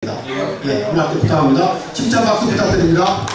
예, 하나 부탁합니다. 칭찬 박수 부탁드립니다.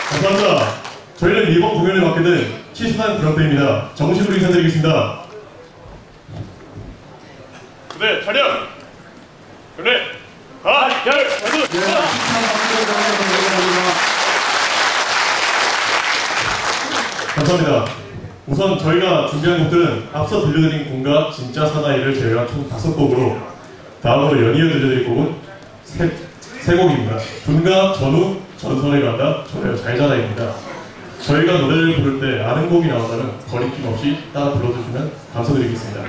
감사합니다. 저희는 이번 공연을 맡게 된 치순한 드럼팬입니다. 정식으로 인사드리겠습니다. 네, 차렷! 그래! 가열! 감사합니다. 우선 저희가 준비한 곡들은 앞서 들려드린 공과 진짜 사나이를 제외한 총 5곡으로 다음으로 연이어 들려드릴 곡은 세 곡입니다. 분가, 전후, 전설의 가다, 저의 잘자다입니다. 저희가 노래를 부를 때 아는 곡이 나온다면 거리낌 없이 따라 불러주시면 감사드리겠습니다.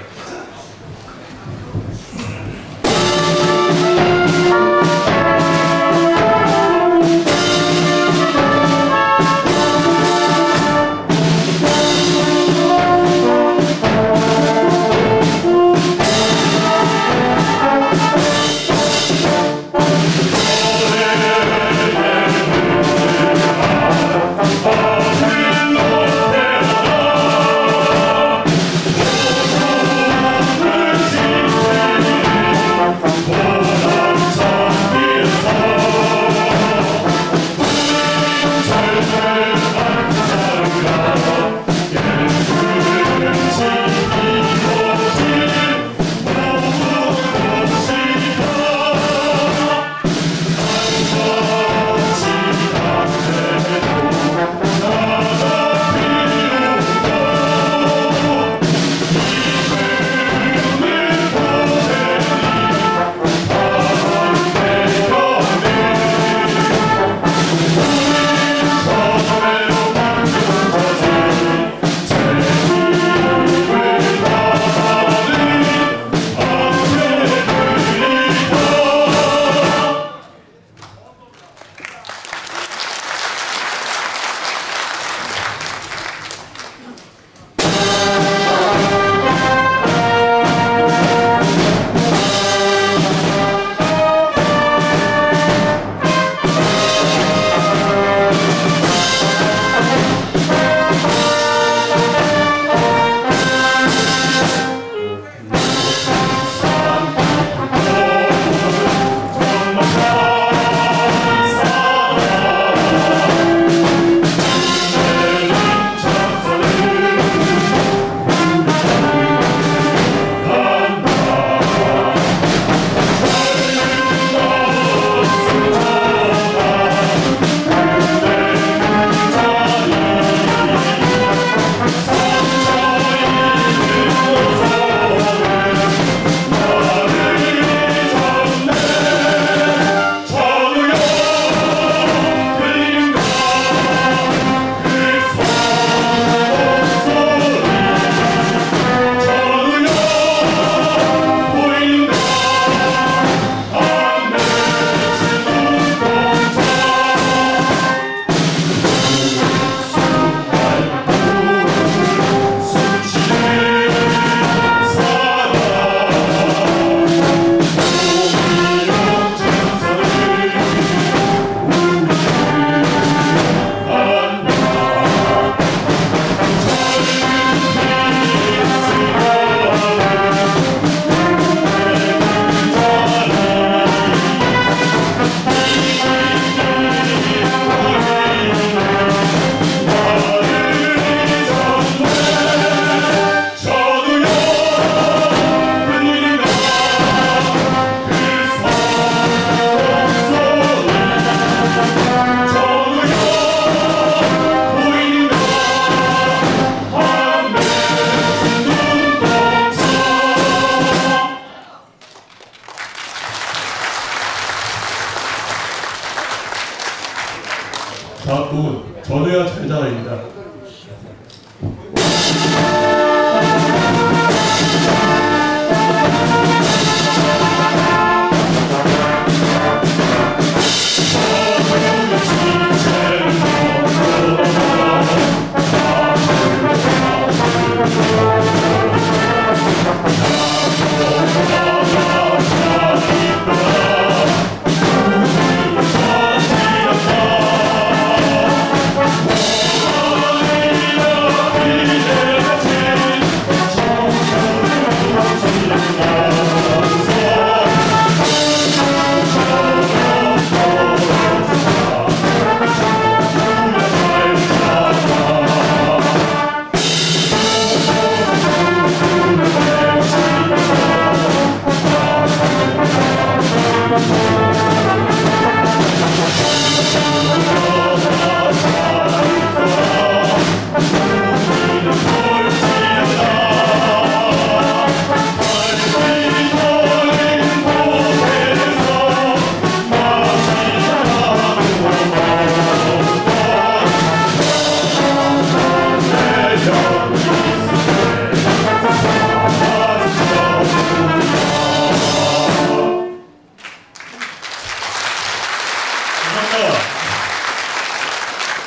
다음 곡은 전우야 잘 자라입니다.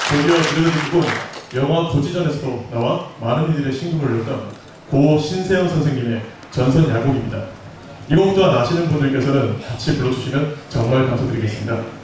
드디어 들려드리고 영화 고지전에서도 나와 많은 이들의 심금을 울렸던 고 신세영 선생님의 전선 야곡입니다. 이 곡 또한 아시는 분들께서는 같이 불러주시면 정말 감사드리겠습니다.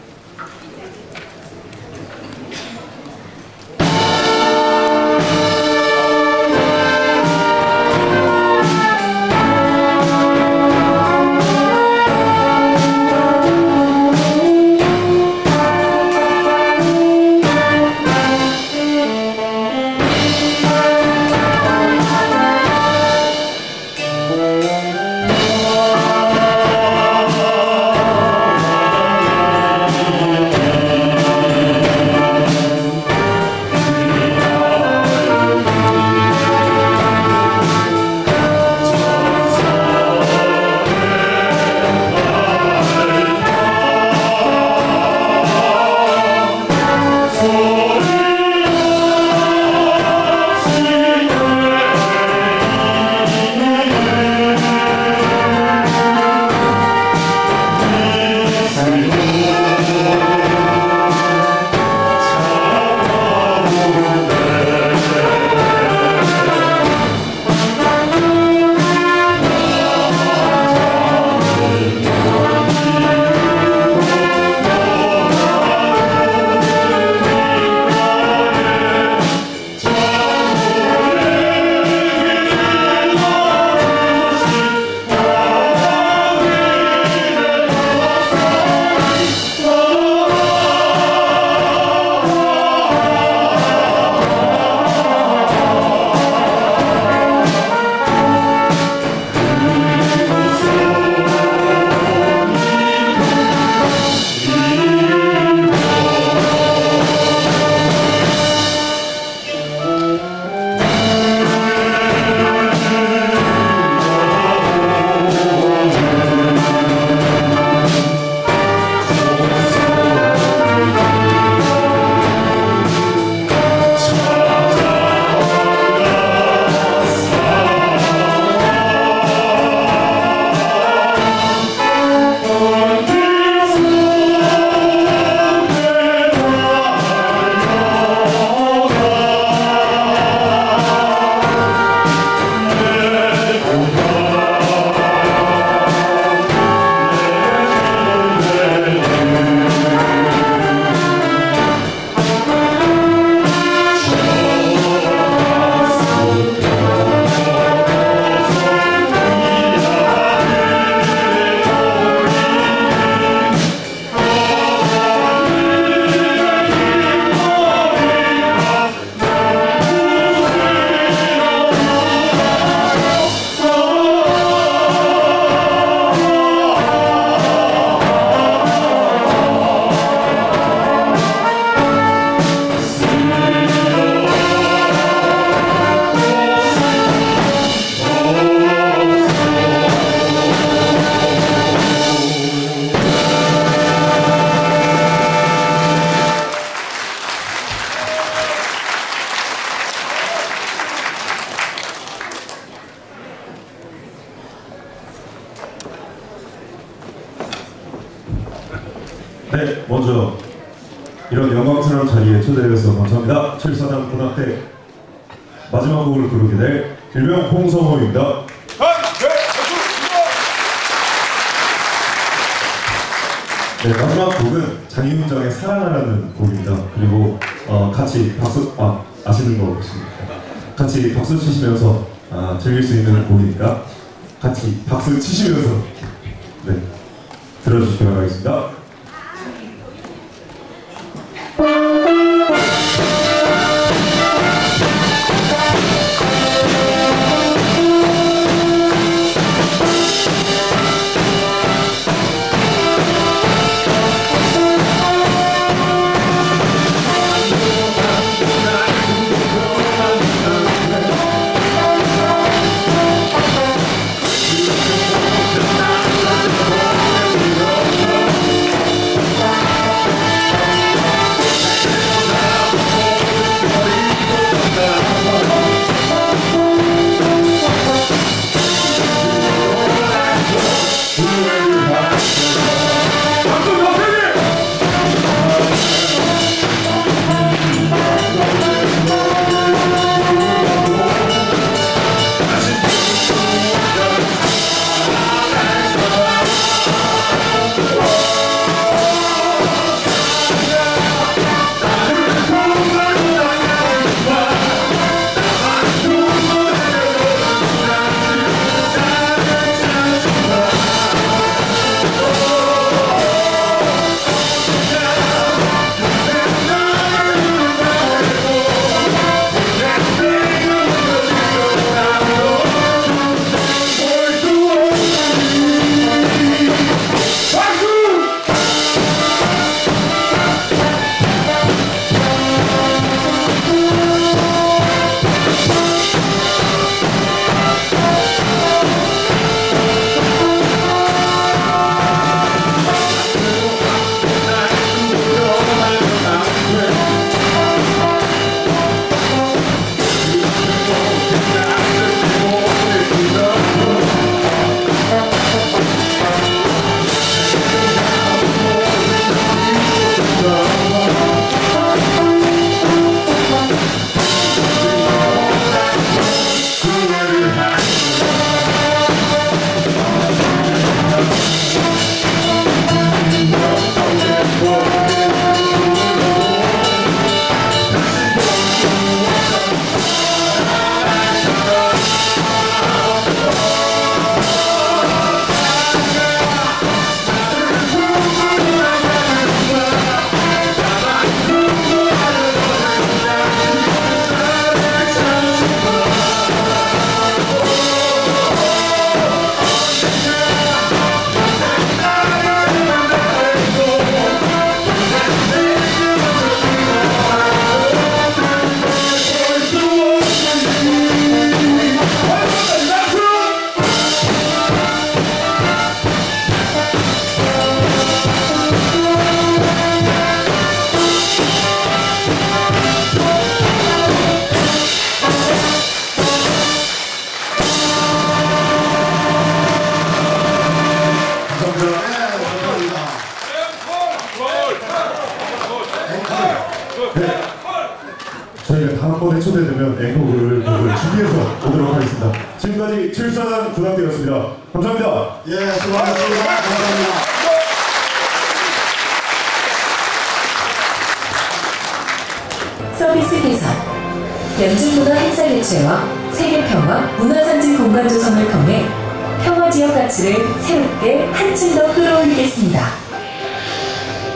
초대해주셔서 감사합니다. 7사단 고등학교 마지막 곡을 부르게 될 일명 홍성호입니다. 네, 마지막 곡은 장희훈장의 사랑하라는 곡입니다. 그리고 같이 박수, 아시는 거 없습니까? 같이 박수 치시면서 즐길 수 있는 곡이니까 같이 박수 치시면서 네, 들어주시기 바라겠습니다. 저희가 다음번에 초대되면 앵콜을 준비해서 오도록 하겠습니다. 지금까지 7사단 고등학교였습니다. 감사합니다. 예, 수고하셨습니다. 감사합니다. 서비스 개선, 연중문화 행사 개최와 세계평화 문화상징 공간 조성을 통해 평화지역 가치를 새롭게 한층 더 끌어올리겠습니다.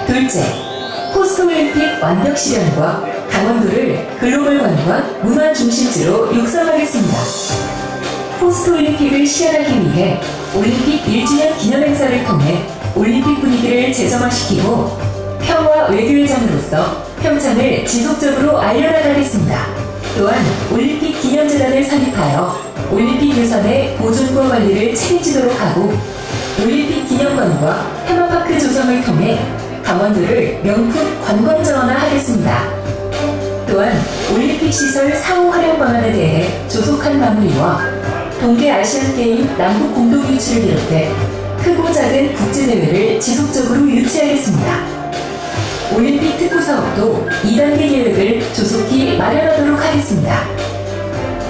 둘째, 포스트올림픽 완벽 실현과 강원도를 글로벌 관광 문화 중심지로 육성하겠습니다. 포스트올림픽을 실현하기 위해 올림픽 1주년 기념행사를 통해 올림픽 분위기를 재정화시키고 평화 외교의 장으로서 평창을 지속적으로 알려나가겠습니다. 또한 올림픽 기념재단을 설립하여 올림픽 유산의 보존과 관리를 책임지도록 하고 올림픽 기념관과 테마파크 조성을 통해 강원도를 명품 관광정원화하겠습니다. 또한 올림픽 시설 상호 활용 방안에 대해 조속한 마무리와 동계 아시안게임 남북 공동 유치를 비롯해 크고 작은 국제대회를 지속적으로 유치하겠습니다. 올림픽 특구 사업도 2단계 계획을 조속히 마련하도록 하겠습니다.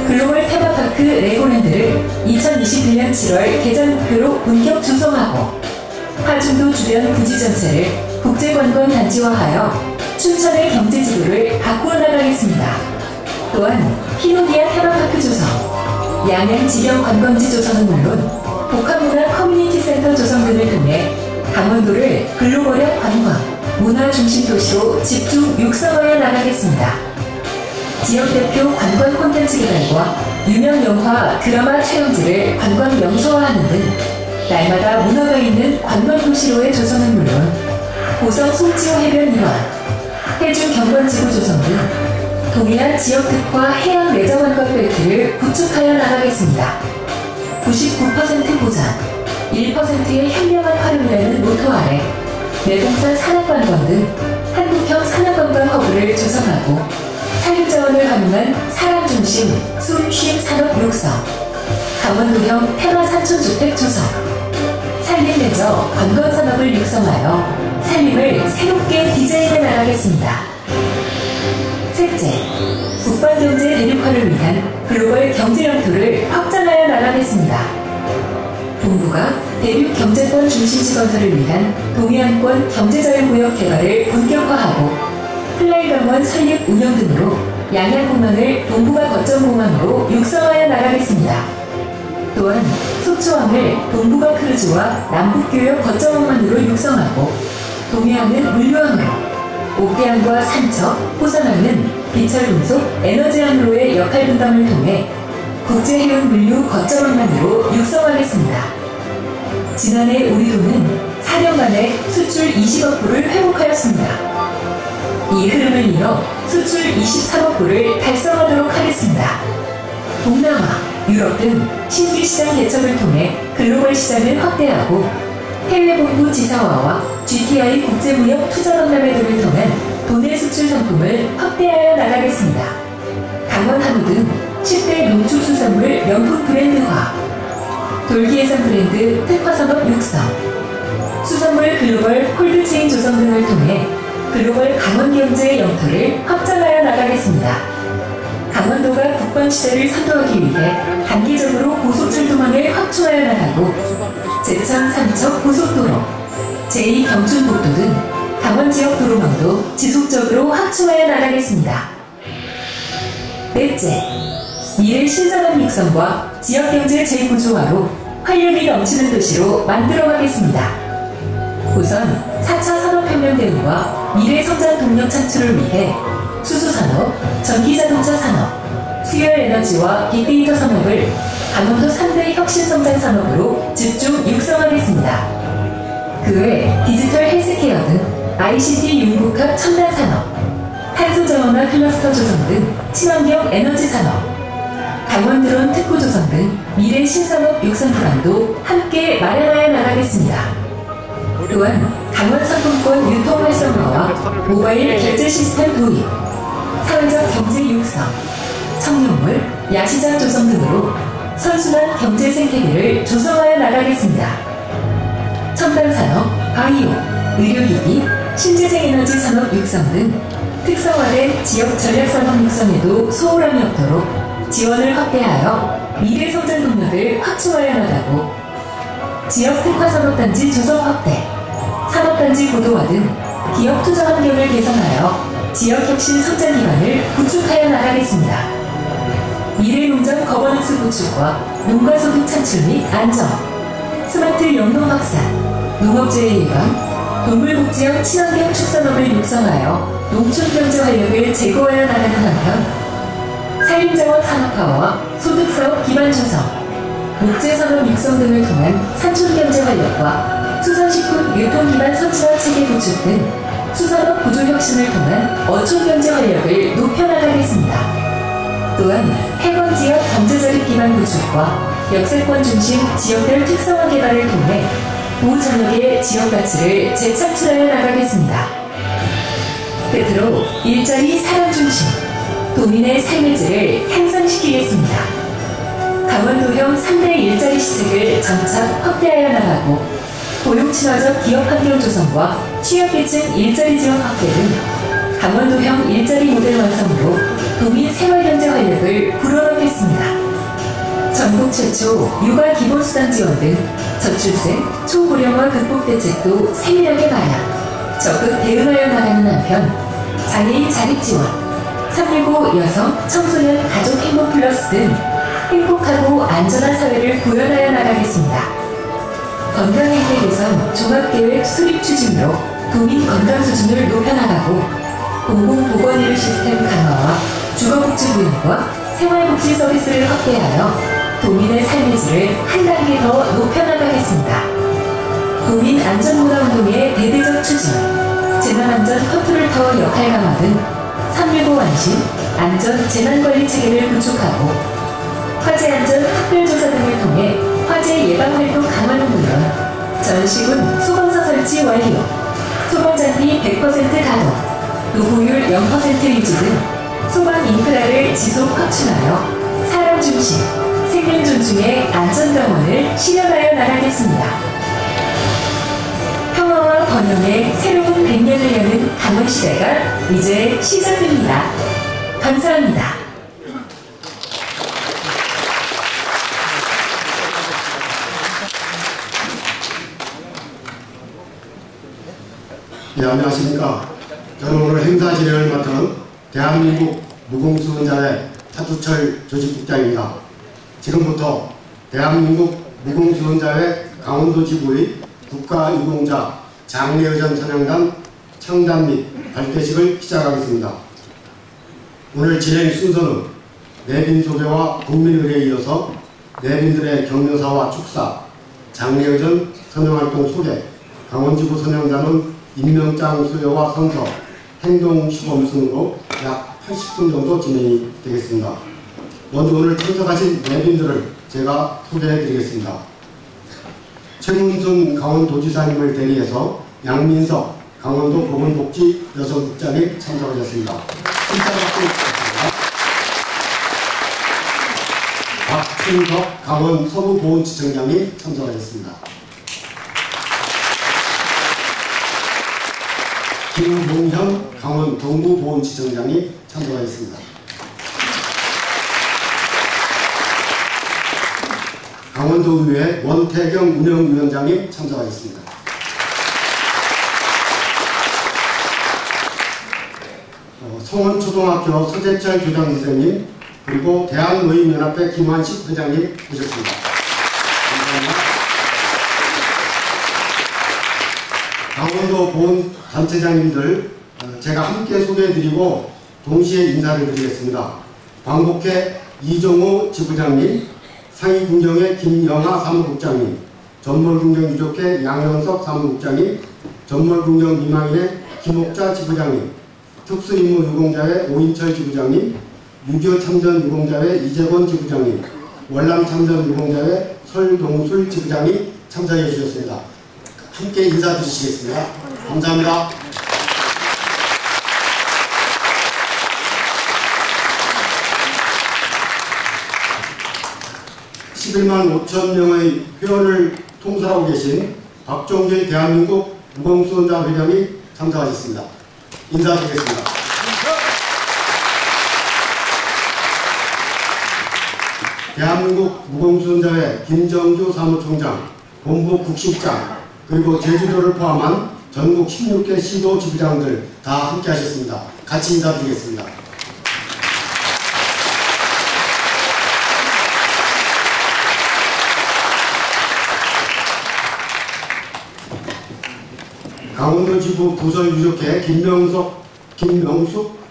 글로벌 테마파크 레고랜드를 2021년 7월 개장 목표로 본격 조성하고 하중도 주변 부지 전체를 국제관광단지화하여 춘천의 경제지도를 바꾸어 나가겠습니다. 또한 히노기아 테마파크 조성, 양양 지경 관광지 조성은 물론 복합문화 커뮤니티 센터 조성 등을 통해 강원도를 글로벌형 관광, 문화 중심 도시로 집중 육성하여 나가겠습니다. 지역 대표 관광 콘텐츠 개발과 유명 영화, 드라마 촬영지를 관광 명소화하는 등 날마다 문화가 있는 관광 도시로의 조성은 물론 고성 송지호 해변 이완, 해중 경관지구 조성 등 동해안 지역 특화 해양 레저 관광 벨트를 구축하여 나가겠습니다. 99% 보장, 1%의 현명한 활용이라는 모토 아래 내동산 산업관광 등 한국형 산업관광 허브를 조성하고 산림자원을 활용한 사람 중심 숨/쉼 산업 육성, 강원도형 테마 산촌주택 조성, 산림 레저 관광 산업을 육성하여 산림을 새롭게 디자인해 나가겠습니다. 셋째, 국방경제 대륙화를 위한 글로벌 경제 영토를 확장하여 나가겠습니다. 본부가 대륙 경제권 중심지 건설을 위한 동해안권 경제자유구역 개발을 본격화하고 플라이강원 설립 운영 등으로 양양공항을 동부가 거점공항으로 육성하여 나가겠습니다. 또한 속초항을 동부가 크루즈와 남북교역 거점항만으로 육성하고 동해안은 물류항으로, 옥대항과 삼척, 호선항은 비철금속, 에너지항로의 역할 분담을 통해 국제해운 물류 거점항만으로 육성하겠습니다. 지난해 우리도는 4년 만에 수출 20억 불을 회복하였습니다. 이 흐름을 이어 수출 23억 불을 달성하도록 하겠습니다. 동남아, 유럽 등 신규 시장 개척을 통해 글로벌 시장을 확대하고 해외본부 지사화와 GTI 국제무역 투자박람회 등을 통한 도내 수출 상품을 확대하여 나가겠습니다. 강원 한우 등 10대 농축수산물 명품 브랜드화, 돌기해산 브랜드 특화산업 육성, 수산물 글로벌 콜드체인 조성 등을 통해 글로벌 강원경제의 영토를 확장하여 나가겠습니다. 강원도가 국방시대를 선도하기 위해 단기적으로 고속철도망을 확충하여 나가고 제천 삼척 고속도로, 제2경춘북도 등 강원지역 도로망도 지속적으로 확충하여 나가겠습니다. 넷째, 미래 신산업 육성과 지역경제 재구조화로 활력이 넘치는 도시로 만들어가겠습니다. 우선 4차 산업혁명 대응과 미래 성장 동력 창출을 위해 수소산업, 전기자동차 산업, 수열에너지와 빅데이터 산업을 강원도 3대 혁신성장 산업으로 집중 육성하겠습니다. 그 외 디지털 헬스케어 등 ICT 융복합 첨단 산업, 탄소정원화 클러스터 조성 등 친환경 에너지 산업, 강원드론 특구 조성 등 미래 신산업 육성 기반도 함께 마련하여 나가겠습니다. 또한 강원 상품권 유통 활성화와 모바일 결제 시스템 도입, 사회적 경제 육성, 청년물, 야시장 조성 등으로 선순환 경제 생태계를 조성하여 나가겠습니다. 첨단산업, 바이오, 의료기기, 신재생에너지 산업 육성 등 특성화된 지역 전략산업 육성에도 소홀함이 없도록 지원을 확대하여 미래성장 동력을 확충하여 나가고 지역 특화산업단지 조성 확대, 산업단지 고도화 등 기업 투자 환경을 개선하여 지역혁신 성장 기반을 구축하여 나가겠습니다. 미래농장 거버넌스 구축과 농가소득 창출 및 안정, 스마트 영농 확산, 농업재해 예방, 동물복지형 친환경 축산업을 육성하여 농촌경제 활력을 제고하여 나가는 한편 산림자원 산업화와 소득사업 기반 조성, 목재산업 육성 등을 통한 산촌경제 활력과 수산식품 유통기반 선진화 체계 구축 등 수산업 구조혁신을 통한 어촌경제 활력을 높여나가겠습니다. 또한 해관지역 경제자립 기반 구축과 역세권 중심 지역별 특성화 개발을 통해 보전역의 지역가치를 재창출하여 나가겠습니다. 끝으로 일자리 사람 중심, 도민의 삶의 질을 향상시키겠습니다. 강원도형 3대 일자리 시책을 점차 확대하여 나가고 고용친화적 기업환경 조성과 취약계층 일자리 지원 확대 등 강원도형 일자리 모델 완성으로 도민 생활경제 활력을 불어넣겠습니다. 전국 최초 육아 기본수당 지원 등 저출생, 초고령화 극복 대책도 세밀하게 마련, 적극 대응하여 나가는 한편 장애인 자립 지원, 365 여성, 청소년 가족 행복 플러스 등 행복하고 안전한 사회를 구현하여 나가겠습니다. 건강행태 개선 종합계획 수립 추진으로 도민 건강 수준을 높여나가고 공공보건의료 시스템 강화와 주거복지부연과 생활복지 서비스를 확대하여 도민의 삶의 질을 한 단계 더 높여나가겠습니다. 도민 안전문화운동의 대대적 추진, 재난안전 컨트롤타워 역할 강화 등 319 완신, 안전 재난관리 체계를 구축하고 화재안전 특별조사 등을 통해 화재 예방활동 강화는 물론 전시군 소방서 설치 완료, 소방장비 100% 가동, 노후율 0% 유지 등 소방 인프라를 지속 확충하여 사람 중심, 생명 존중의 안전병원을 실현하여 나가겠습니다. 평화와 번영의 새로운 100년을 여는 강원시대가 이제 시작됩니다. 감사합니다. 네, 안녕하십니까. 저는 오늘 행사 진행을 맡은 대한민국 무공수원자회 차두철 조직국장입니다. 지금부터 대한민국 무공수원자회 강원도 지부의 국가유공자 장례의전 선양단 창단 및 발대식을 시작하겠습니다. 오늘 진행 순서는 내빈 소개와 국민의례에 이어서 내빈들의 격려사와 축사, 장례의전 선양활동 소개, 강원지부 선양단은 임명장 수여와 선서, 행동시범 순으로 약 80분 정도 진행이 되겠습니다. 먼저 오늘 참석하신 내빈들을 제가 소개해드리겠습니다. 최문순 강원도지사님을 대리해서 양민석 강원도 보건복지 여성국장이 참석하셨습니다. 박춘석 강원 서부보훈지청장이 참석하셨습니다. 김봉현 강원 동부보훈지청장이 참석하였습니다. 강원도의회 원태경 운영위원장이 참석하였습니다. 성원초등학교 서재철 교장선생님 그리고 대한노인연합회 김환식 회장님 오셨습니다. 감사합니다. 강원도 보훈단체장님들 제가 함께 소개해드리고 동시에 인사를 드리겠습니다. 광복회 이종호 지부장님, 상위군경회 김영하 사무국장님, 전몰군경유족회 양현석 사무국장님, 전몰군경미망인회 김옥자 지부장님, 특수임무유공자회 오인철 지부장님, 6.25 참전유공자회 이재권 지부장님, 월남 참전유공자회 설동술 지부장이 참석해 주셨습니다. 함께 인사 주시겠습니다. 감사합니다. 11만 5천 명의 회원을 통솔하고 계신 박종길 대한민국 무공수원자 회장이 참석하셨습니다. 인사드리겠습니다. 대한민국 무공수원자회 김정주 사무총장, 본부 국실장, 그리고 제주도를 포함한 전국 16개 시도 지부장들 다 함께 하셨습니다. 같이 인사드리겠습니다. 강원도 지부 부설유족회 김명숙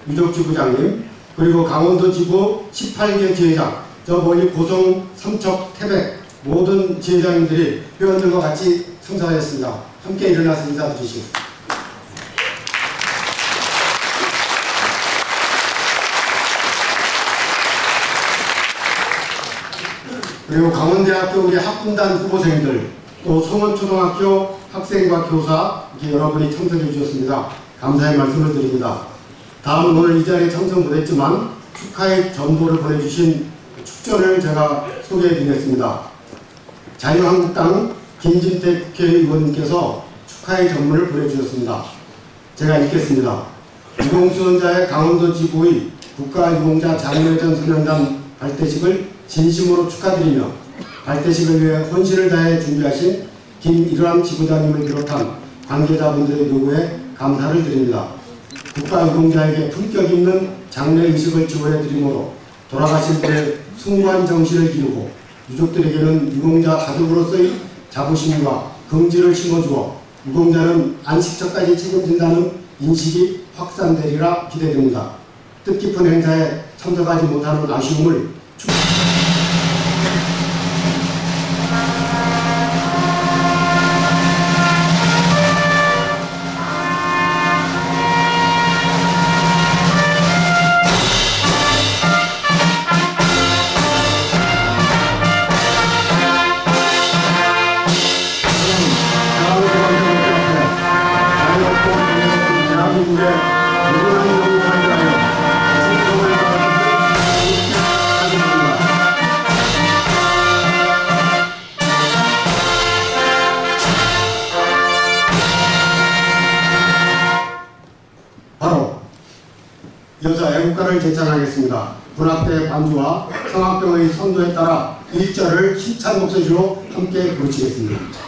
유족지부장님, 그리고 강원도 지부 18개 지회장, 저 멀리 고성, 삼척, 태백 모든 지회장님들이 회원들과 같이 참석하였습니다. 함께 일어나서 인사드리시겠습니다. 그리고 강원대학교 우리 학군단 후보생들, 또 성원초등학교 학생과 교사 이렇게 여러분이 참석해 주셨습니다. 감사의 말씀을 드립니다. 다음은 오늘 이 자리에 참석 못했지만 축하의 전보를 보내주신 축전을 제가 소개해 드리겠습니다. 자유한국당 김진태 국회의원님께서 축하의 전문을 보내주셨습니다. 제가 읽겠습니다. 유공수원자의 강원도 지부의 국가유공자 장례전 선영단 발대식을 진심으로 축하드리며 발대식을 위해 혼신을 다해 준비하신 김일환 지부장님을 비롯한 관계자분들의 요구에 감사를 드립니다. 국가유공자에게 품격 있는 장례의식을 지원해드리므로 돌아가신 분의 숭고한 정신을 기르고 유족들에게는 유공자 가족으로서의 자부심과 긍지를 심어주어 유공자는 안식처까지 책임진다는 인식이 확산되리라 기대됩니다. 뜻깊은 행사에 참석하지 못하는 아쉬움을 바로 이어서 애국가를 제창하겠습니다. 군악대 반주와 성악병의 선도에 따라 1절을 힘찬 목소리로 함께 부르치겠습니다.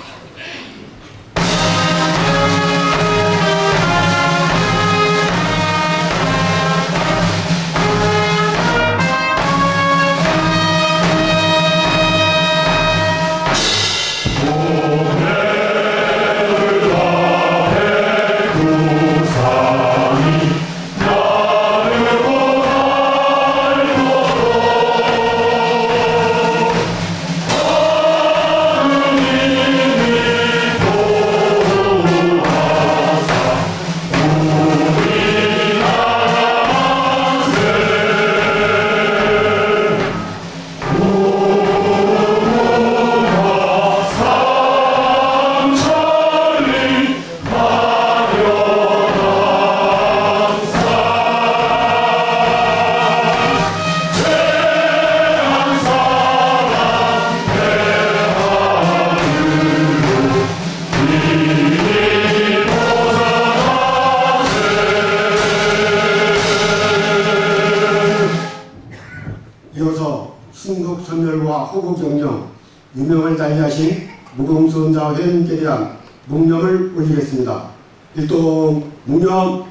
이어서 순국선열과 호국영령, 유명을 달리하신 무공수원자 회원님께 대한 묵념을 올리겠습니다. 일동 묵념.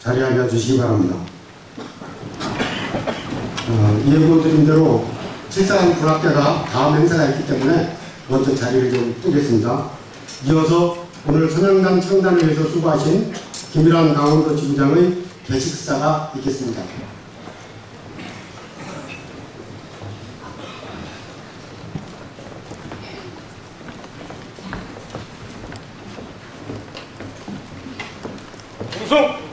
자리에 앉아주시기 바랍니다. 예고드린 대로 칠산 군악대가 다음 행사가 있기 때문에 먼저 자리를 좀 뜨겠습니다. 이어서 오늘 선영단 창단을 위해서 수고하신 김일환 강원도 지부장의 개식사가 있겠습니다. 충성!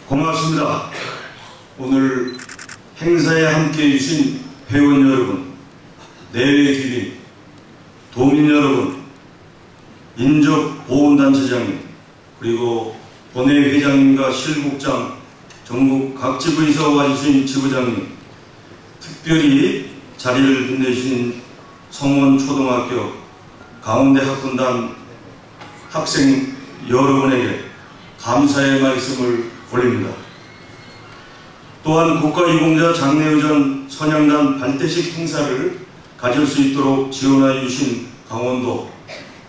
고맙습니다. 오늘 행사에 함께해 주신 회원 여러분, 내외 기린, 도민 여러분, 인적보훈단체장님, 그리고 본회 회장님과 실국장, 전국 각 지부에서 와주신 지부장님, 특별히 자리를 빛내주신 성원초등학교 강원대 학군단 학생 여러분에게 감사의 말씀을 올립니다. 또한 국가유공자 장례의전 선양단 발대식 행사를 가질 수 있도록 지원해 주신 강원도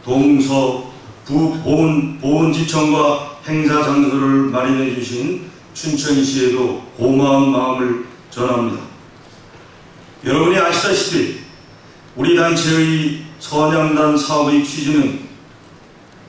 동서 보훈지청과 행사 장소를 마련해 주신 춘천시에도 고마운 마음을 전합니다. 여러분이 아시다시피 우리 단체의 선양단 사업의 취지는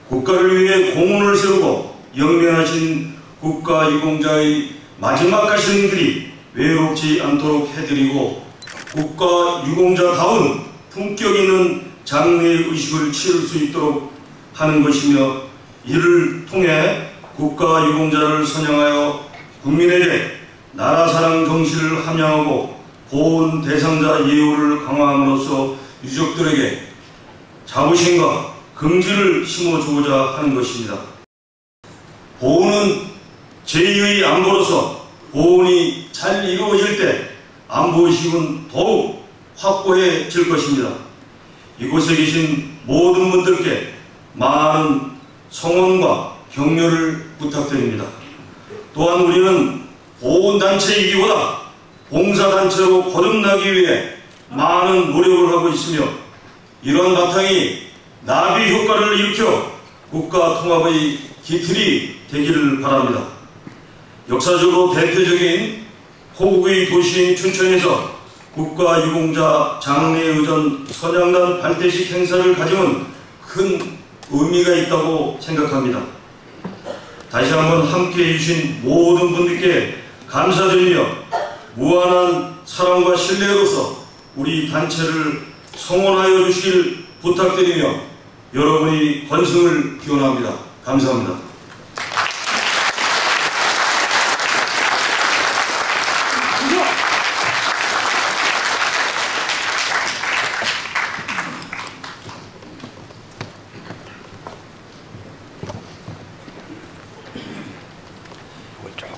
국가를 위해 공훈을 세우고 영명하신 국가유공자의 마지막 가시는 길이 외롭지 않도록 해드리고 국가유공자다운 품격 있는 장례의식을 치를 수 있도록 하는 것이며, 이를 통해 국가유공자를 선양하여 국민에게 나라사랑 정신을 함양하고 보훈 대상자 예우를 강화함으로써 유족들에게 자부심과 긍지를 심어주고자 하는 것입니다. 보훈은 제2의 안보로서 보훈이 잘 이루어질 때 안보의식은 더욱 확고해질 것입니다. 이곳에 계신 모든 분들께 많은 성원과 격려를 부탁드립니다. 또한 우리는 보훈단체이기보다 봉사단체로 거듭나기 위해 많은 노력을 하고 있으며, 이러한 바탕이 나비 효과를 일으켜 국가 통합의 기틀이 되기를 바랍니다. 역사적으로 대표적인 호국의 도시인 춘천에서 국가유공자 장례의전 선양단 발대식 행사를 가지면 큰 의미가 있다고 생각합니다. 다시 한번 함께해 주신 모든 분들께 감사드리며 무한한 사랑과 신뢰로서 우리 단체를 성원하여 주시길 부탁드리며 여러분의 건승을 기원합니다. 감사합니다.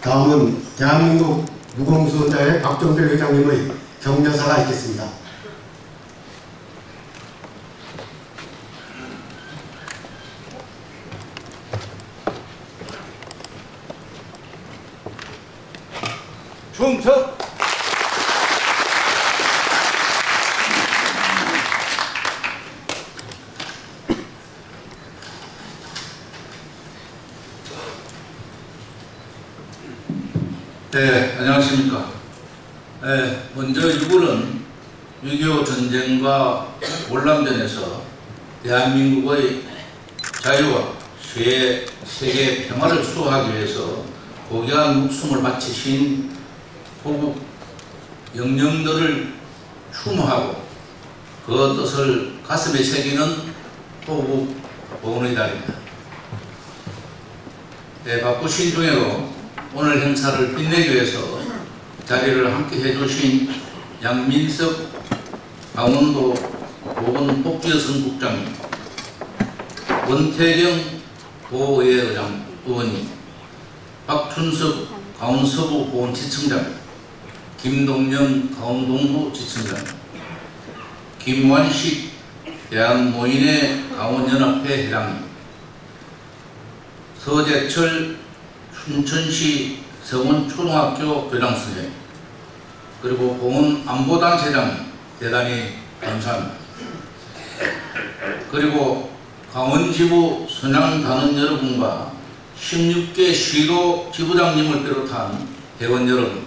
다음은 대한민국 무공수원자회 박정별 회장님의 격려사가 있겠습니다. 충성! 네, 안녕하십니까. 먼저 이분은 6.25 전쟁과 월남전에서 대한민국의 자유와 세계 평화를 수호하기 위해서 고귀한 목숨을 바치신 호국 영령들을 추모하고 그 뜻을 가슴에 새기는 호국 보훈의 달입니다. 바쁘신 중에도 오늘 행사를 빛내기 위해서 자리를 함께 해주신 양민석 강원도 보건복지여성 국장님, 원태경 보의회 의원님, 박춘석 강원서부 보훈지청장, 김동영 강원동부 지청장, 김완식 대한노인회 강원연합회 회장님, 서재철 춘천시 성원초등학교 교장선생님, 그리고 보훈안보단체장님 대단히 감사합니다. 그리고 강원지부 선양단원 여러분과 16개 시도 지부장님을 비롯한 회원 여러분,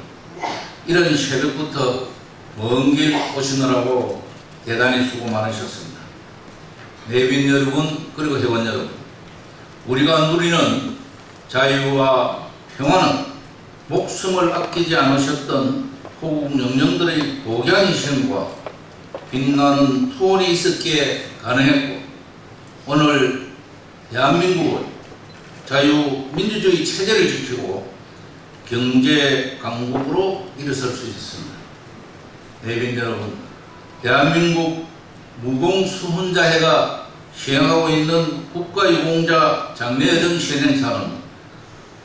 이런 새벽부터 먼 길 오시느라고 대단히 수고 많으셨습니다. 내빈 여러분, 그리고 회원 여러분, 우리가 누리는 자유와 평화는 목숨을 아끼지 않으셨던 호국 영령들의 고귀한 희생과 빛나는 투혼이 있었기에 가능했고, 오늘 대한민국은 자유민주주의 체제를 지키고 경제 강국으로 일어설 수 있습니다. 내빈 여러분, 대한민국 무공수훈자회가 시행하고 있는 국가유공자 장례의전 시행행사는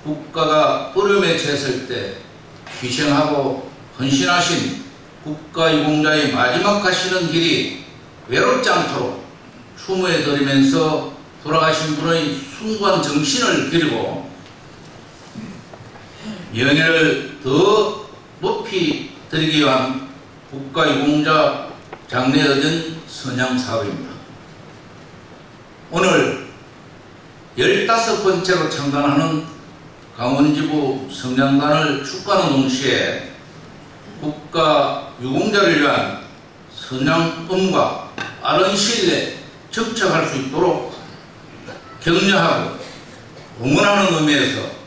국가가 어려움에 처했을 때 희생하고 헌신하신 국가유공자의 마지막 가시는 길이 외롭지 않도록 추모해드리면서 돌아가신 분의 숭고한 정신을 기리고 명예를 더 높이 드리기 위한 국가유공자 장려여전 선양사업입니다. 오늘 15번째로 창단하는 강원지부 선양단을 축하하는 동시에 국가유공자를 위한 선양음과 빠른 시일 내에 정착할 수 있도록 격려하고 응원하는 의미에서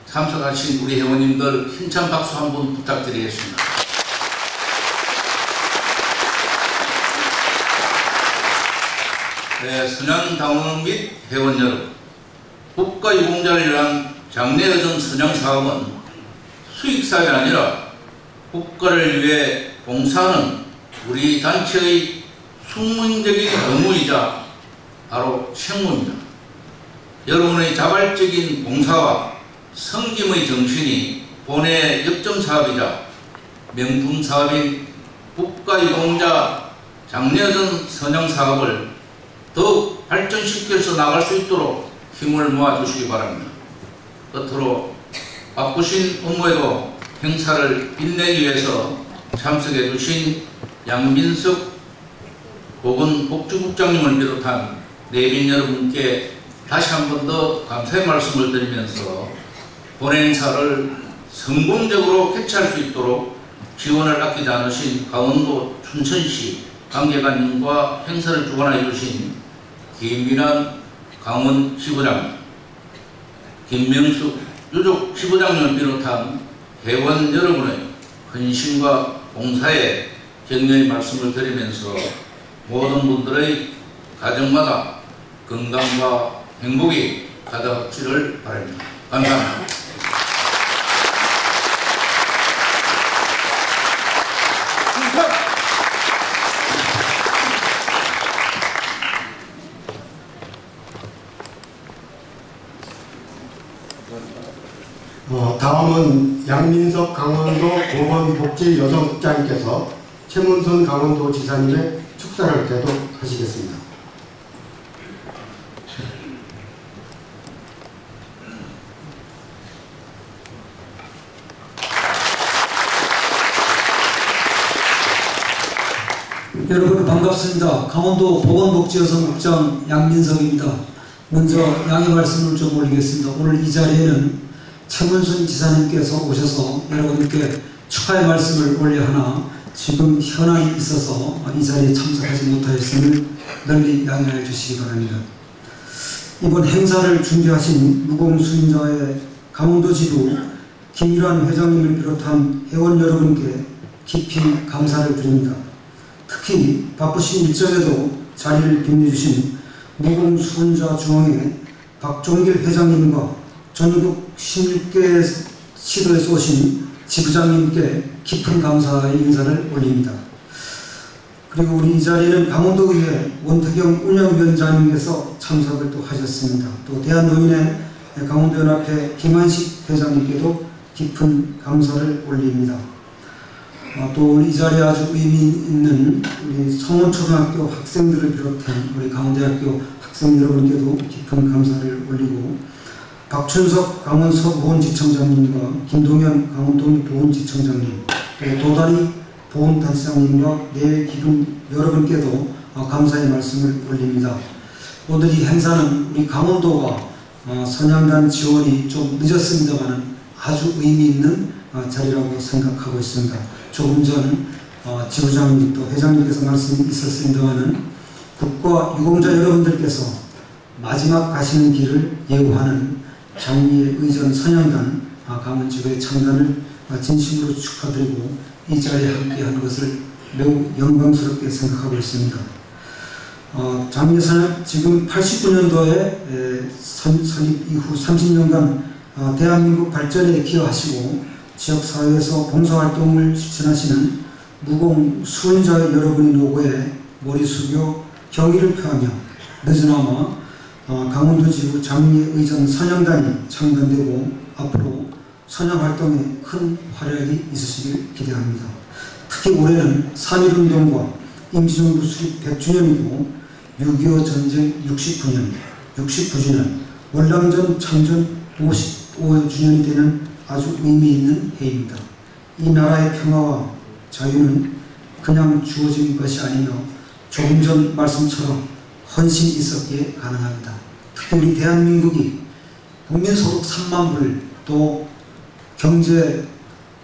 참석하신 우리 회원님들 힘찬 박수 한번 부탁드리겠습니다. 네, 선양당원 및 회원 여러분, 국가유공자를 위한 장려여전 선양사업은 수익사업이 아니라 국가를 위해 봉사하는 우리 단체의 숙명적인 의무이자 바로 책무입니다. 여러분의 자발적인 봉사와 성김의 정신이 본회의 역점사업이자 명품사업인 국가유공자 장려여전 선양사업을 더욱 발전시켜서 나갈 수 있도록 힘을 모아주시기 바랍니다. 끝으로 바쁘신 업무에도 행사를 빛내기 위해서 참석해 주신 양민석 보건복지국장님을 비롯한 내빈 여러분께 다시 한 번 더 감사의 말씀을 드리면서 본회 행사를 성공적으로 개최할 수 있도록 지원을 아끼지 않으신 강원도 춘천시 관계관님과 행사를 주관해 주신 김민환 강원지부장님, 김명숙 유족지부장님을 비롯한 회원 여러분의 헌신과 봉사에 격려의 말씀을 드리면서 모든 분들의 가정마다 건강과 행복이 가득하기를 바랍니다. 감사합니다. 다음은 양민석 강원도 보건복지여성국장님께서 최문순 강원도 지사님의 축사를 대독하시겠습니다. 여러분 반갑습니다. 강원도 보건복지여성국장 양민석입니다. 먼저 양해 말씀을 좀 올리겠습니다. 오늘 이 자리에는 최문순 지사님께서 오셔서 여러분께 축하의 말씀을 올려 하나 지금 현안이 있어서 이 자리에 참석하지 못하였음을 널리 양해해 주시기 바랍니다. 이번 행사를 준비하신 무공수인자의 강원도지부 김일환 회장님을 비롯한 회원 여러분께 깊이 감사를 드립니다. 특히 바쁘신 일정에도 자리를 빛내주신 무공수인자 중앙회 박종길 회장님과 전국 16개 시도에서 오신 지부장님께 깊은 감사의 인사를 올립니다. 그리고 우리 이 자리에는 강원도의회 원태경 운영위원장님께서 참석을 또 하셨습니다. 또 대한노인회 강원도연합회 김한식 회장님께도 깊은 감사를 올립니다. 또 우리 이 자리에 아주 의미 있는 우리 성원초등학교 학생들을 비롯한 우리 강원대학교 학생 여러분께도 깊은 감사를 올리고 박춘석 강원서 보훈지청장님과 김동현 강원도 보훈지청장님, 도다리 보훈단체장님과 내기금 여러분께도 감사의 말씀을 올립니다. 오늘 이 행사는 우리 강원도가 선양단 지원이 좀 늦었습니다만 아주 의미 있는 자리라고 생각하고 있습니다. 조금 전 지부장님 또 회장님께서 말씀이 있었습니다만 국가유공자 여러분들께서 마지막 가시는 길을 예우하는 장미의 의전 선양단 강원지구의 창단을 진심으로 축하드리고 이 자리에 함께한 것을 매우 영광스럽게 생각하고 있습니다. 장미선양 지금 89년도에 설립 이후 30년간 대한민국 발전에 기여하시고 지역사회에서 봉사활동을 실천하시는 무공수인자 여러분의 노고에 머리 숙여 경의를 표하며 늦으나마 강원도지구 장미의 의전 선양단이 창단되고 앞으로 선양활동에 큰 활약이 있으시길 기대합니다. 특히 올해는 3.1운동과 임시정부 수립 100주년이고 6.25 전쟁 69주년, 월남전 창전 55주년이 되는 아주 의미 있는 해입니다. 이 나라의 평화와 자유는 그냥 주어진 것이 아니며 조금 전 말씀처럼 헌신이 있었기에 가능합니다. 특히 우리 대한민국이 국민소득 3만 불, 또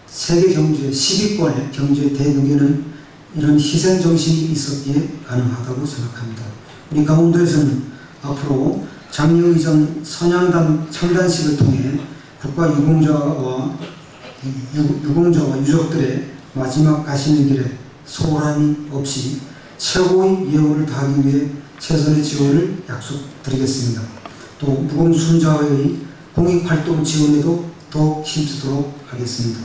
세계 경제 10위권의 경제 대국에는 이런 희생정신이 있었기에 가능하다고 생각합니다. 우리 강원도에서는 앞으로 장례의전 선양단 창단식을 통해 국가유공자와 유족들의 마지막 가시는 길에 소홀함이 없이 최고의 예우를 다하기 위해 최선의 지원을 약속드리겠습니다. 또 무공순자의 공익활동 지원에도 더욱 힘쓰도록 하겠습니다.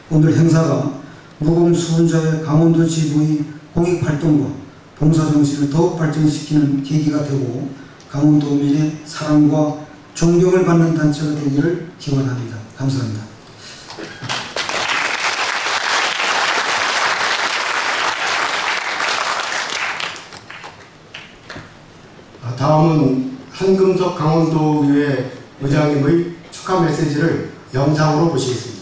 오늘 행사가 무공수훈자의 강원도 지부의 공익활동과 봉사정신을 더욱 발전시키는 계기가 되고 강원도민의 사랑과 존경을 받는 단체가 되기를 기원합니다. 감사합니다. 다음은 한금석 강원도의회 의장님의 축하 메시지를 영상으로 보시겠습니다.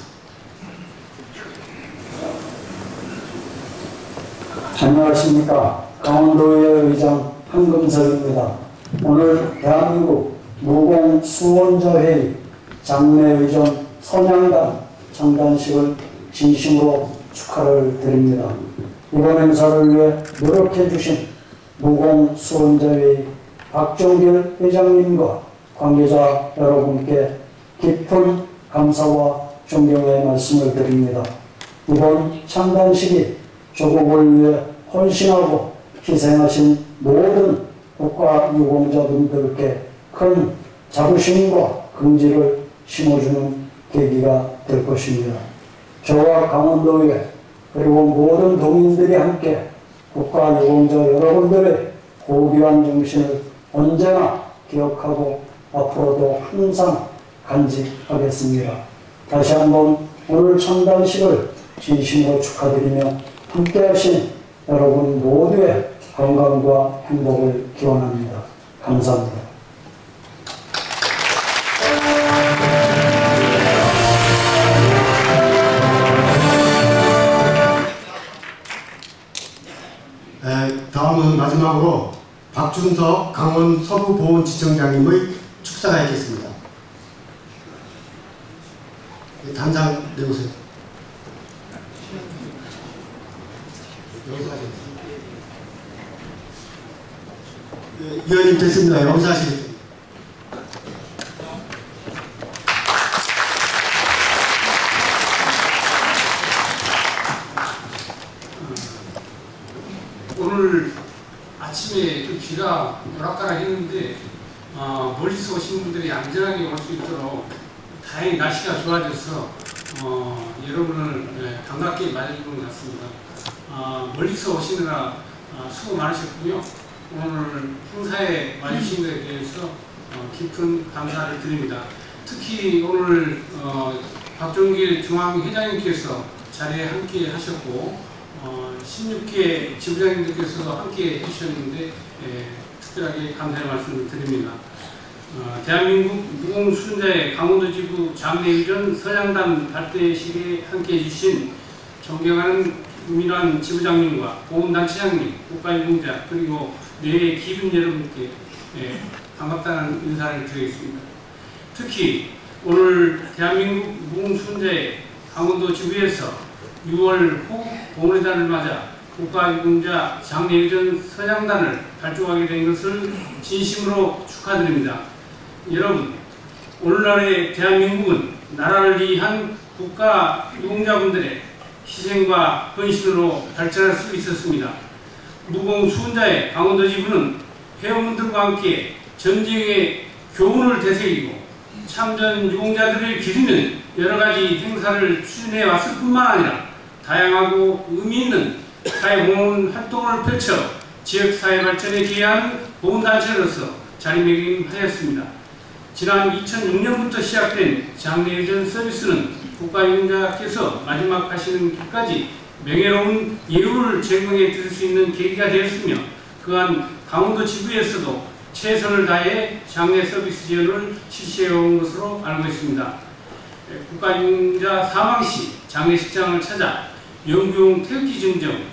안녕하십니까. 강원도의회 의장 한금석입니다. 오늘 대한민국 무공수원자회의 장례의전 선양단 창단식을 진심으로 축하를 드립니다. 이번 행사를 위해 노력해 주신 무공수원자회의 박종길 회장님과 관계자 여러분께 깊은 감사와 존경의 말씀을 드립니다. 이번 창단식이 조국을 위해 헌신하고 희생하신 모든 국가유공자분들께 큰 자부심과 긍지를 심어주는 계기가 될 것입니다. 저와 강원도의회 그리고 모든 도민들이 함께 국가유공자 여러분들의 고귀한 정신을 언제나 기억하고 앞으로도 항상 간직하겠습니다. 다시 한번 오늘 창단식을 진심으로 축하드리며 함께하신 여러분 모두의 건강과 행복을 기원합니다. 감사합니다. 다음은 마지막으로 박준석 강원 서부보훈지청장님의 축사가 있겠습니다. 단장 내보세요. 여기서 하시겠습니다. 위원님 됐습니다. 여기서 하시겠습니다. 오늘 아침에 좀 비가 오락가락 했는데 멀리서 오신 분들이 안전하게 올 수 있도록 다행히 날씨가 좋아져서 여러분을 반갑게 맞아주는 것 같습니다. 멀리서 오시느라 수고 많으셨고요. 오늘 행사에 와주신 것에 대해서 깊은 감사를 드립니다. 특히 오늘 박종길 중앙회장님께서 자리에 함께 하셨고 16개 지부장님들께서도 함께 해주셨는데 특별하게 감사의 말씀을 드립니다. 대한민국 무공수훈자의 강원도 지부 장례의전 선양단 발대식에 함께 해주신 존경하는 김민환 지부장님과 보훈단체장님, 국가유공자 그리고 내 기분 여러분께 반갑다는 인사를 드리겠습니다. 특히 오늘 대한민국 무공수훈자의 강원도 지부에서 6월 호 봉헌의단을 맞아 국가유공자 장례의전 선양단을 발족하게 된 것을 진심으로 축하드립니다. 여러분, 오늘날의 대한민국은 나라를 위한 국가유공자분들의 희생과 헌신으로 발전할 수 있었습니다. 무공수훈자의 강원도 지부는 회원분들과 함께 전쟁의 교훈을 되새기고 참전 유공자들을 기리는 여러가지 행사를 추진해 왔을 뿐만 아니라 다양하고 의미 있는 사회공헌 활동을 펼쳐 지역사회 발전에 기여하는 보훈단체로서 자리매김하였습니다. 지난 2006년부터 시작된 장례의전 서비스는 국가유공자께서 마지막 하시는 길까지 명예로운 예우를 제공해 드릴 수 있는 계기가 되었으며 그간 강원도 지부에서도 최선을 다해 장례 서비스 지원을 실시해 온 것으로 알고 있습니다. 국가유공자 사망 시 장례식장을 찾아 영구용 태극기 증정,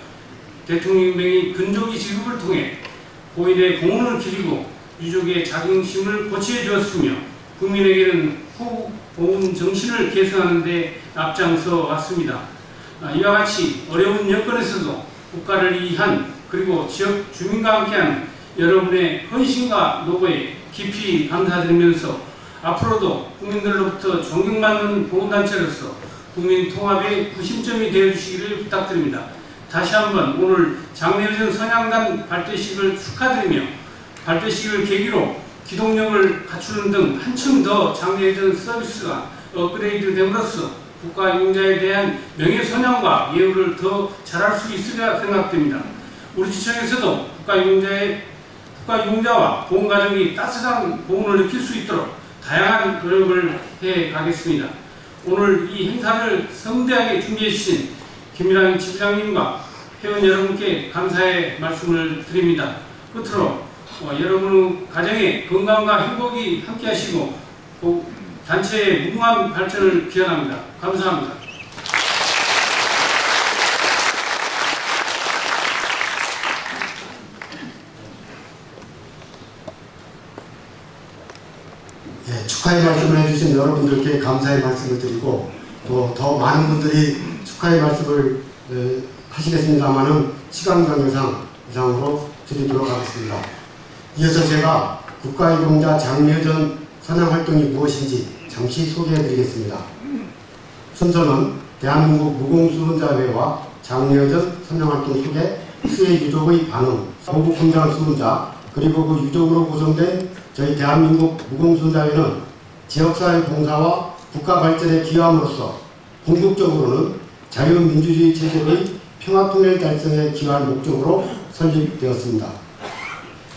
대통령명의 근조기 지급을 통해 고인의 공헌을 기리고 유족의 자긍심을 고취해 주었으며 국민에게는 후보훈 정신을 계승하는 데 앞장서 왔습니다. 이와 같이 어려운 여건에서도 국가를 위한 그리고 지역 주민과 함께하는 여러분의 헌신과 노고에 깊이 감사드리면서 앞으로도 국민들로부터 존경받는 보훈단체로서 국민 통합의 구심점이 되어주시기를 부탁드립니다. 다시 한번 오늘 장례의전 선양단 발대식을 축하드리며 발대식을 계기로 기동력을 갖추는 등 한층 더 장례의전 서비스가 업그레이드됨으로써 국가유공자에 대한 명예선양과 예우를 더 잘할 수 있으리라 생각됩니다. 우리 지청에서도 국가유공자와 보훈가족이 따뜻한 보훈을 느낄 수 있도록 다양한 노력을 해 가겠습니다. 오늘 이 행사를 성대하게 준비해 주신 김일환 지부장님과 회원 여러분께 감사의 말씀을 드립니다. 끝으로 여러분의 가정에 건강과 행복이 함께 하시고 단체의 무궁한 발전을 기원합니다. 감사합니다. 축하의 말씀을 해주신 여러분들께 감사의 말씀을 드리고 또 더 많은 분들이 축하의 말씀을 하시겠습니다만은 시간 관계상 이상으로 드리도록 하겠습니다. 이어서 제가 국가유공자 장례전 선양활동이 무엇인지 잠시 소개해드리겠습니다. 순서는 대한민국 무공수훈자회와 장례전 선양활동 소개, 수혜 유족의 반응, 호국훈장 수훈자, 그리고 그 유족으로 구성된 저희 대한민국 무공수훈자회는 지역사회 봉사와 국가 발전에 기여함으로써 궁극적으로는 자유민주주의 체제의 평화통일 달성에 기여할 목적으로 설립되었습니다.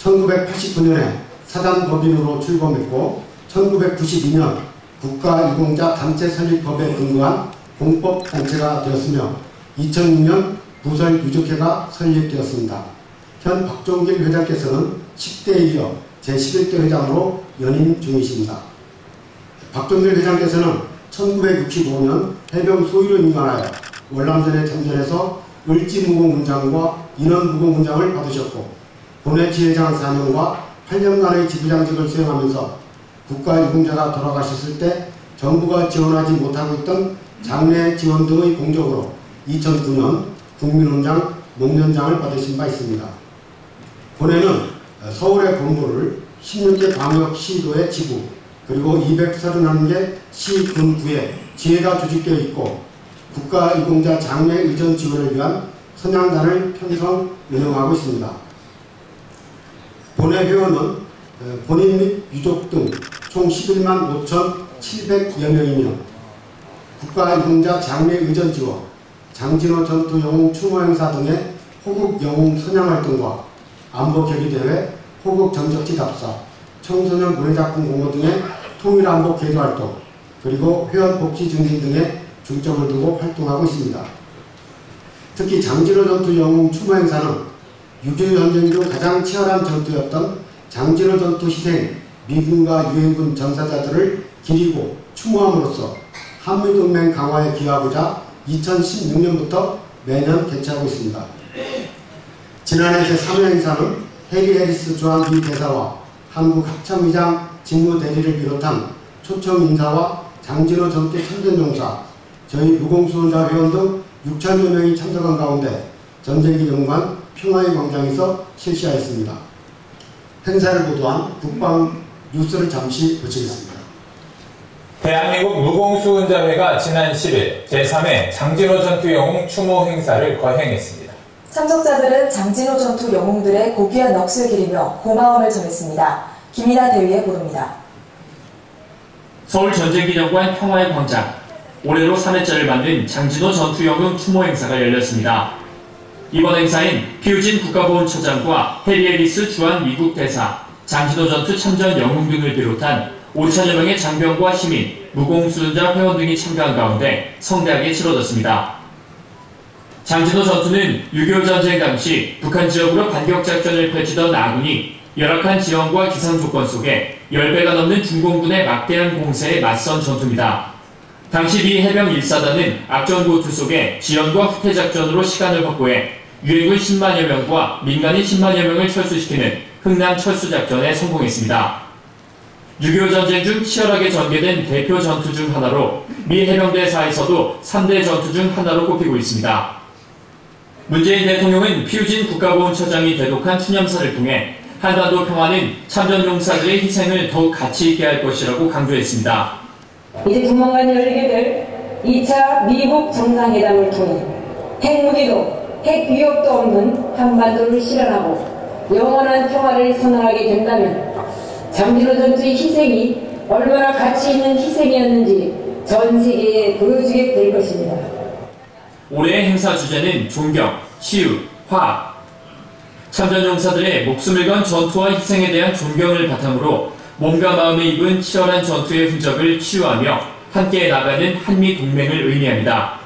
1989년에 사단법인으로 출범했고 1992년 국가유공자 단체 설립법에 근거한 공법단체가 되었으며 2006년 부설유족회가 설립되었습니다. 현 박종길 회장께서는 10대에 이어 제11대 회장으로 연임 중이십니다. 박종길 회장께서는 1965년 해병 소위로 임관하여 월남전에 참전해서 을지무공훈장과 인원무공훈장을 받으셨고 본회 지회장 4년과 8년간의 지부장직을 수행하면서 국가유공자가 돌아가셨을 때 정부가 지원하지 못하고 있던 장례 지원 등의 공적으로 2009년 국민훈장, 목련장을 받으신 바 있습니다. 본회는 서울의 본부를 16개 광역시도의 지부 그리고 231개 시군구에 지회가 조직되어 있고 국가유공자 장례 의전 지원을 위한 선양단을 편성 운영하고 있습니다. 본회 회원은 본인 및 유족 등 총 11만 5,700여 명이며 국가유공자 장례 의전 지원, 장진호 전투 영웅 추모 행사 등의 호국 영웅 선양활동과 안보 결의대회, 호국 전적지 답사, 청소년 문해작품 공모 등의 통일안보 계도활동, 그리고 회원 복지 증진 등에 중점을 두고 활동하고 있습니다. 특히 장진호 전투 영웅 추모 행사는 6.25 전쟁 중 가장 치열한 전투였던 장진호 전투 희생 미군과 유엔군 전사자들을 기리고 추모함으로써 한미동맹 강화에 기여하고자 2016년부터 매년 개최하고 있습니다. 지난해 제3회 행사는 해리 해리스 주한 미 대사와 한국 합참의장 직무대리를 비롯한 초청 인사와 장진호 전투 참전용사, 저희 무공수훈자 회원 등 6천여 명이 참석한 가운데 전쟁기념관 평화의 광장에서 실시하였습니다. 행사를 보도한 국방 뉴스를 잠시 보시겠습니다. 대한민국 무공수훈자회가 지난 10일 제3회 장진호 전투 영웅 추모 행사를 거행했습니다. 참석자들은 장진호 전투 영웅들의 고귀한 넋을 기리며 고마움을 전했습니다. 김이나 대위의 보도입니다. 서울 전쟁기념관 평화의 광장, 올해로 3회째를 맞는 장진호 전투 영웅 추모 행사가 열렸습니다. 이번 행사엔 피우진 국가보훈처장과 해리 해리스 주한 미국 대사, 장진호 전투 참전 영웅 등을 비롯한 5천여 명의 장병과 시민, 무공수훈자 회원 등이 참가한 가운데 성대하게 치러졌습니다. 장진호 전투는 6.25 전쟁 당시 북한 지역으로 반격작전을 펼치던 아군이 열악한 지형과 기상 조건 속에 10배가 넘는 중공군의 막대한 공세에 맞선 전투입니다. 당시 미 해병 1사단은 악전고투 속에 지연과 후퇴 작전으로 시간을 확보해 유해군 10만여 명과 민간인 10만여 명을 철수시키는 흥남 철수 작전에 성공했습니다. 6.25 전쟁 중 치열하게 전개된 대표 전투 중 하나로 미 해병대사에서도 3대 전투 중 하나로 꼽히고 있습니다. 문재인 대통령은 피우진 국가보훈처장이 대독한 추념사를 통해 한반도 평화는 참전용사들의 희생을 더욱 가치 있게 할 것이라고 강조했습니다. 이제 조만간 열리게 될 2차 미국 정상회담을 통해 핵무기도 핵위협도 없는 한반도를 실현하고 영원한 평화를 선언하게 된다면 장진호 전투의 희생이 얼마나 가치 있는 희생이었는지 전 세계에 보여주게 될 것입니다. 올해의 행사 주제는 존경, 치유, 화합. 참전용사들의 목숨을 건 전투와 희생에 대한 존경을 바탕으로 몸과 마음에 입은 치열한 전투의 흔적을 치유하며 함께 나가는 한미 동맹을 의미합니다.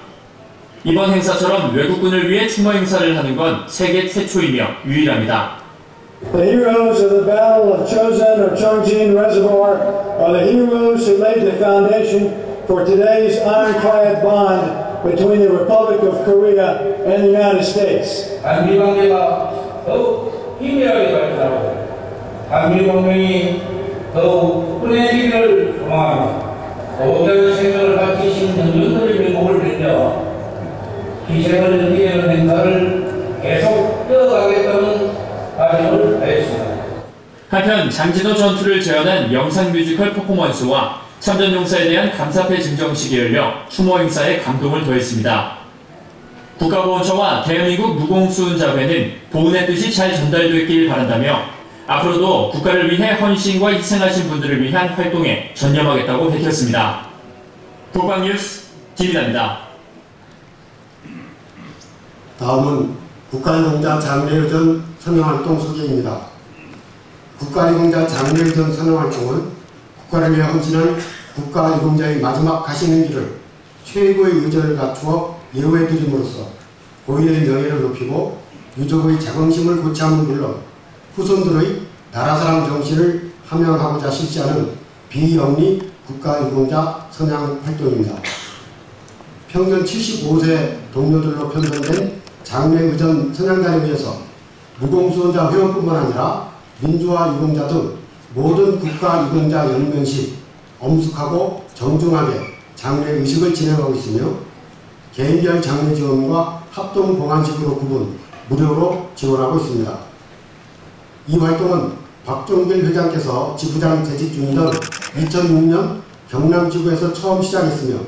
이번 행사처럼 외국군을 위해 추모 행사를 하는 건 세계 최초이며 유일합니다. The heroes of the Battle of Chosin or Chongjin Reservoir are the heroes who laid the foundation for today's ironclad bond between the Republic of Korea and the United States. 한미 관계가 더욱 희미하게 발전하고 한미 동맹이 더욱 흔해지기를 소망합니다. 고귀한 생명을 바치신 전전들의 명복을 빌며 희생을 의미하는 행사를 계속 이어가겠다는 다짐을 다했습니다. 한편 장진호 전투를 재현한 영상 뮤지컬 퍼포먼스와 참전용사에 대한 감사패 증정식이 열려 추모 행사에 감동을 더했습니다. 국가보훈처와 대한민국 무공수훈자회는 보훈의 뜻이 잘 전달되길 바란다며 앞으로도 국가를 위해 헌신과 희생하신 분들을 위한 활동에 전념하겠다고 밝혔습니다. 국방뉴스 김이나입니다. 다음은 국가유공자 장례의전 선영활동 소개입니다. 국가유공자 장례의전 선영활동은 국가를 위해 헌신한 국가유공자의 마지막 가시는 길을 최고의 의전을 갖추어 예우해드림으로써 고인의 명예를 높이고 유족의 자긍심을 고취함은 물론 후손들의 나라사랑 정신을 함양하고자 실시하는 비영리 국가유공자 선양활동입니다. 평균 75세 동료들로 편성된 장례의전 선양단에 비해서 무공수훈자 회원뿐만 아니라 민주화 유공자 등 모든 국가유공자 연면식 엄숙하고 정중하게 장례의식을 진행하고 있으며 개인별 장례 지원과 합동봉안식으로 구분, 무료로 지원하고 있습니다. 이 활동은 박종길 회장께서 지부장 재직 중이던 2006년 경남지구에서 처음 시작했으며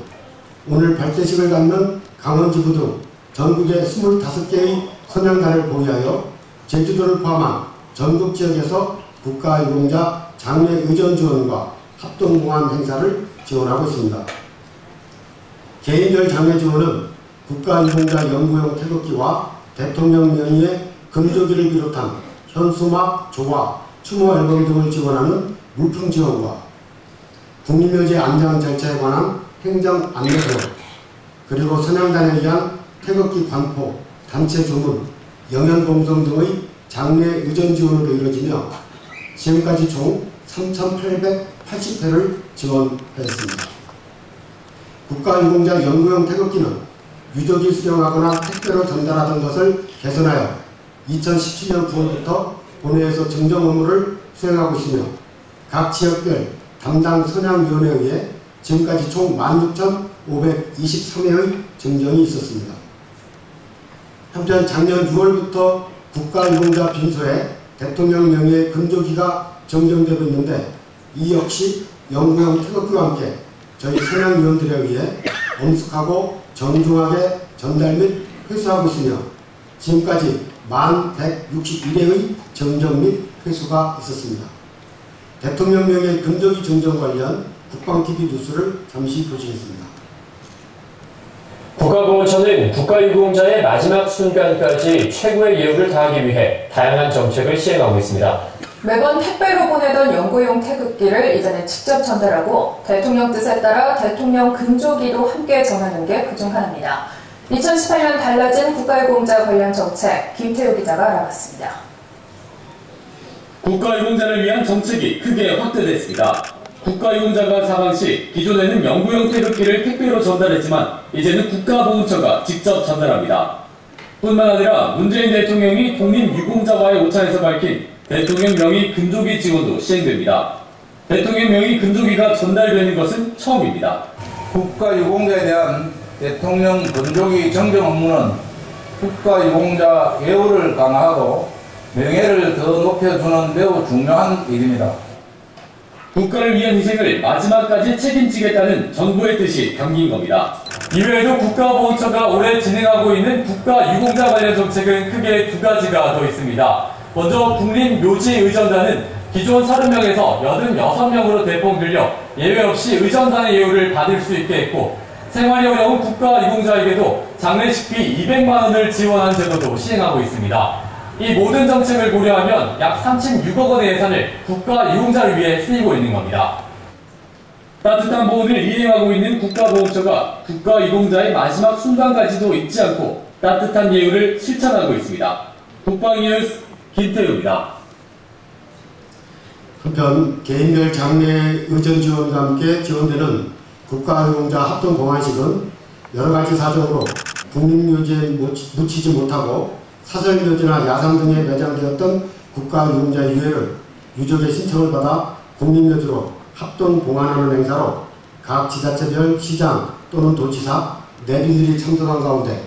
오늘 발대식을 갖는 강원지구 등 전국의 25개의 선양단을 보유하여 제주도를 포함한 전국 지역에서 국가유공자 장례의전 지원과 합동봉안 행사를 지원하고 있습니다. 개인별 장례 지원은 국가유공자 연구용 태극기와 대통령 명의의 금조기를 비롯한 현수막, 조화, 추모 앨범 등을 지원하는 물품 지원과 국립묘지 안장 절차에 관한 행정 안내 지원, 그리고 선양단에 의한 태극기 관포, 단체 조문, 영연 공성 등의 장례 의전 지원으로 이루어지며 지금까지 총 3,880회를 지원하였습니다. 국가유공자 연구용 태극기는 유족이 수령하거나 택배로 전달하던 것을 개선하여 2017년 9월부터 본회에서 증정 업무를 수행하고 있으며 각 지역별 담당 선양위원회에 의해 지금까지 총 16,523회의 증정이 있었습니다. 한편 작년 6월부터 국가유공자 빈소에 대통령 명의의 금조기가 증정되고 있는데 이 역시 연구용 태극기와 함께 저희 선양위원들에 의해 엄숙하고 정중하게 전달 및 회수하고 있으며 지금까지 1161회의 증정 및 회수가 있었습니다. 대통령 명의의 금조기 증정 관련 국방TV 뉴스를 잠시 보시겠습니다. 국가보훈처는 국가유공자의 마지막 순간까지 최고의 예우를 다하기 위해 다양한 정책을 시행하고 있습니다. 매번 택배로 보내던 연구용 태극기를 이제는 직접 전달하고 대통령 뜻에 따라 대통령 금조기도 함께 전하는 게 그중 하나입니다. 2018년 달라진 국가유공자 관련 정책, 김태우 기자가 알아봤습니다. 국가유공자를 위한 정책이 크게 확대됐습니다. 국가유공자가 사망 시 기존에는 영구형 태극기를 택배로 전달했지만 이제는 국가보훈처가 직접 전달합니다. 뿐만 아니라 문재인 대통령이 독립유공자와의 오찬에서 밝힌 대통령 명의 근조기 지원도 시행됩니다. 대통령 명의 근조기가 전달되는 것은 처음입니다. 국가유공자에 대한 대통령 근조기 정정 업무는 국가유공자 예우를 강화하고 명예를 더 높여주는 매우 중요한 일입니다. 국가를 위한 희생을 마지막까지 책임지겠다는 정부의 뜻이 담긴 겁니다. 이외에도 국가보훈처가 올해 진행하고 있는 국가유공자 관련 정책은 크게 두 가지가 더 있습니다. 먼저 국립묘지의전단은 기존 30명에서 86명으로 대폭 늘려 예외 없이 의전단의 예우를 받을 수 있게 했고, 생활이 어려운 국가유공자에게도 장례식비 200만 원을 지원한 제도도 시행하고 있습니다. 이 모든 정책을 고려하면 약 36억 원의 예산을 국가유공자를 위해 쓰이고 있는 겁니다. 따뜻한 보훈을 이행하고 있는 국가보훈처가 국가유공자의 마지막 순간까지도 잊지 않고 따뜻한 예우를 실천하고 있습니다. 국방뉴스 김태우입니다. 한편 개인별 장례 의전 지원과 함께 지원되는 국가유공자 합동봉안식은 여러가지 사정으로 국립묘지에 묻히지 못하고 사설묘지나 야산 등에 매장되었던 국가유공자 유해를 유족의 신청을 받아 국립묘지로 합동봉안하는 행사로 각 지자체별 시장 또는 도지사, 내빈들이 참석한 가운데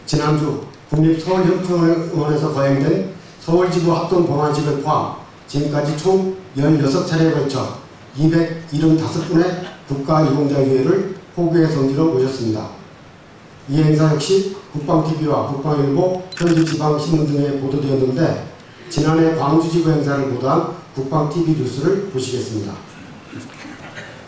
지난주 국립서울현충원에서 거행된 서울지구 합동봉안식을 포함 지금까지 총 16차례에 걸쳐 275분의 국가유공자 유해를 호국의 성지로 모셨습니다. 이 행사 역시 국방TV와 국방일보, 현지지방신문 등에 보도되었는데 지난해 광주지구 행사를 보도한 국방TV 뉴스를 보시겠습니다.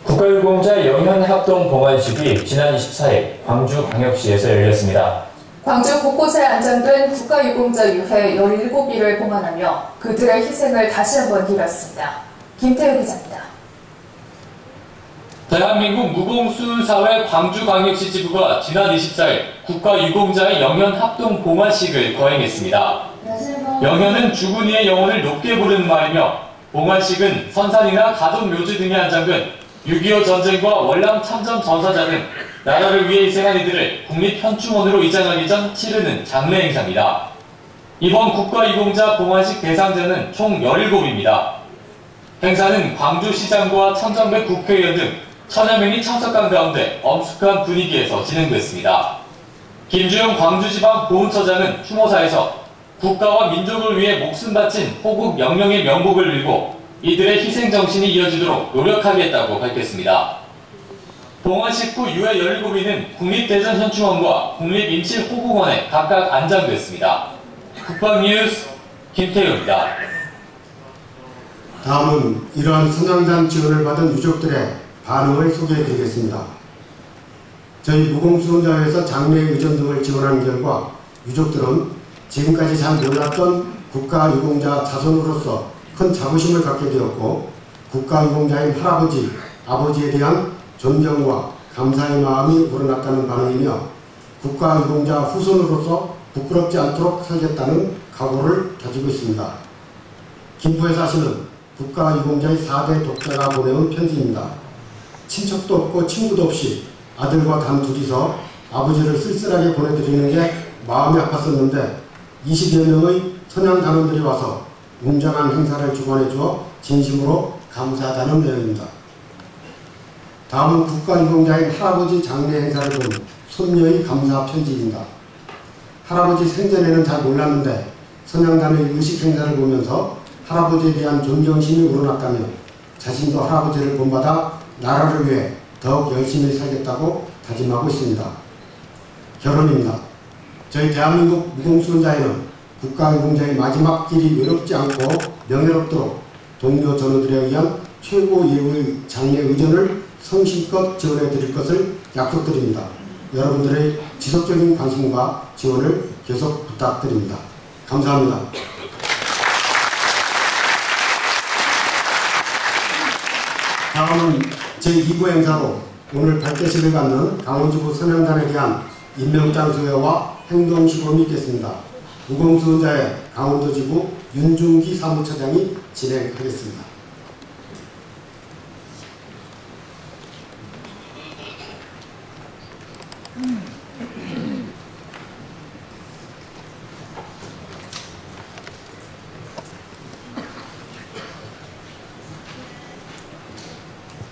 국가유공자 영현합동봉안식이 지난 24일 광주광역시에서 열렸습니다. 광주 곳곳에 안장된 국가유공자 유해 17일을 봉안하며 그들의 희생을 다시 한번 빌었습니다. 김태우 기자입니다. 대한민국 무공수사회 광주광역시 지부가 지난 24일 국가유공자의 영현합동봉안식을 거행했습니다. 영현은 죽은 이의 영혼을 높게 부르는 말이며, 봉안식은 선산이나 가족묘지 등에 안장된 6.25 전쟁과 월남 참전 전사자 등 나라를 위해 희생한 이들을 국립현충원으로 이장하기 전 치르는 장례 행사입니다. 이번 국가유공자 봉안식 대상자는 총 17입니다. 행사는 광주시장과 천정백 국회의원 등 1000여 명이 참석한 가운데 엄숙한 분위기에서 진행됐습니다. 김주영 광주지방보훈처장은 추모사에서 국가와 민족을 위해 목숨 바친 호국 영령의 명복을 빌고 이들의 희생정신이 이어지도록 노력하겠다고 밝혔습니다. 봉안식 후 유해 17인은 국립대전현충원과 국립임실호국원에 각각 안장됐습니다. 국방뉴스 김태우입니다. 다음은 이러한 선양단 지원을 받은 유족들의 반응을 소개해드리겠습니다. 저희 무공수훈자회에서 장례 의전 등을 지원하는 결과 유족들은 지금까지 잘 몰랐던 국가유공자 자손으로서 큰 자부심을 갖게 되었고, 국가유공자인 할아버지, 아버지에 대한 존경과 감사의 마음이 우러났다는 반응이며, 국가유공자 후손으로서 부끄럽지 않도록 살겠다는 각오를 다지고 있습니다. 김포에 사시는 국가유공자의 4대 독자가 보내온 편지입니다. 친척도 없고 친구도 없이 아들과 단 둘이서 아버지를 쓸쓸하게 보내드리는 게 마음이 아팠었는데 20여 명의 선양단원들이 와서 웅장한 행사를 주관해 주어 진심으로 감사하다는 내용입니다. 다음은 국가유공자인 할아버지 장례 행사를 본 손녀의 감사 편지입니다. 할아버지 생전에는 잘 몰랐는데 선양단의 의식 행사를 보면서 할아버지에 대한 존경심이 우러났다며 자신도 할아버지를 본받아 나라를 위해 더욱 열심히 살겠다고 다짐하고 있습니다. 결론입니다. 저희 대한민국 무공수훈자회는 국가유공자의 마지막 길이 외롭지 않고 명예롭도록 동료 전우들에 의한 최고 예우의 장례 의전을 성실껏 지원해 드릴 것을 약속드립니다. 여러분들의 지속적인 관심과 지원을 계속 부탁드립니다. 감사합니다. 다음은 제2부 행사로 오늘 발대식을 갖는 강원지구 선양단에 대한 임명장 수여와 행동시범이 있겠습니다. 무공수훈자회 강원도지구 윤중기 사무처장이 진행하겠습니다.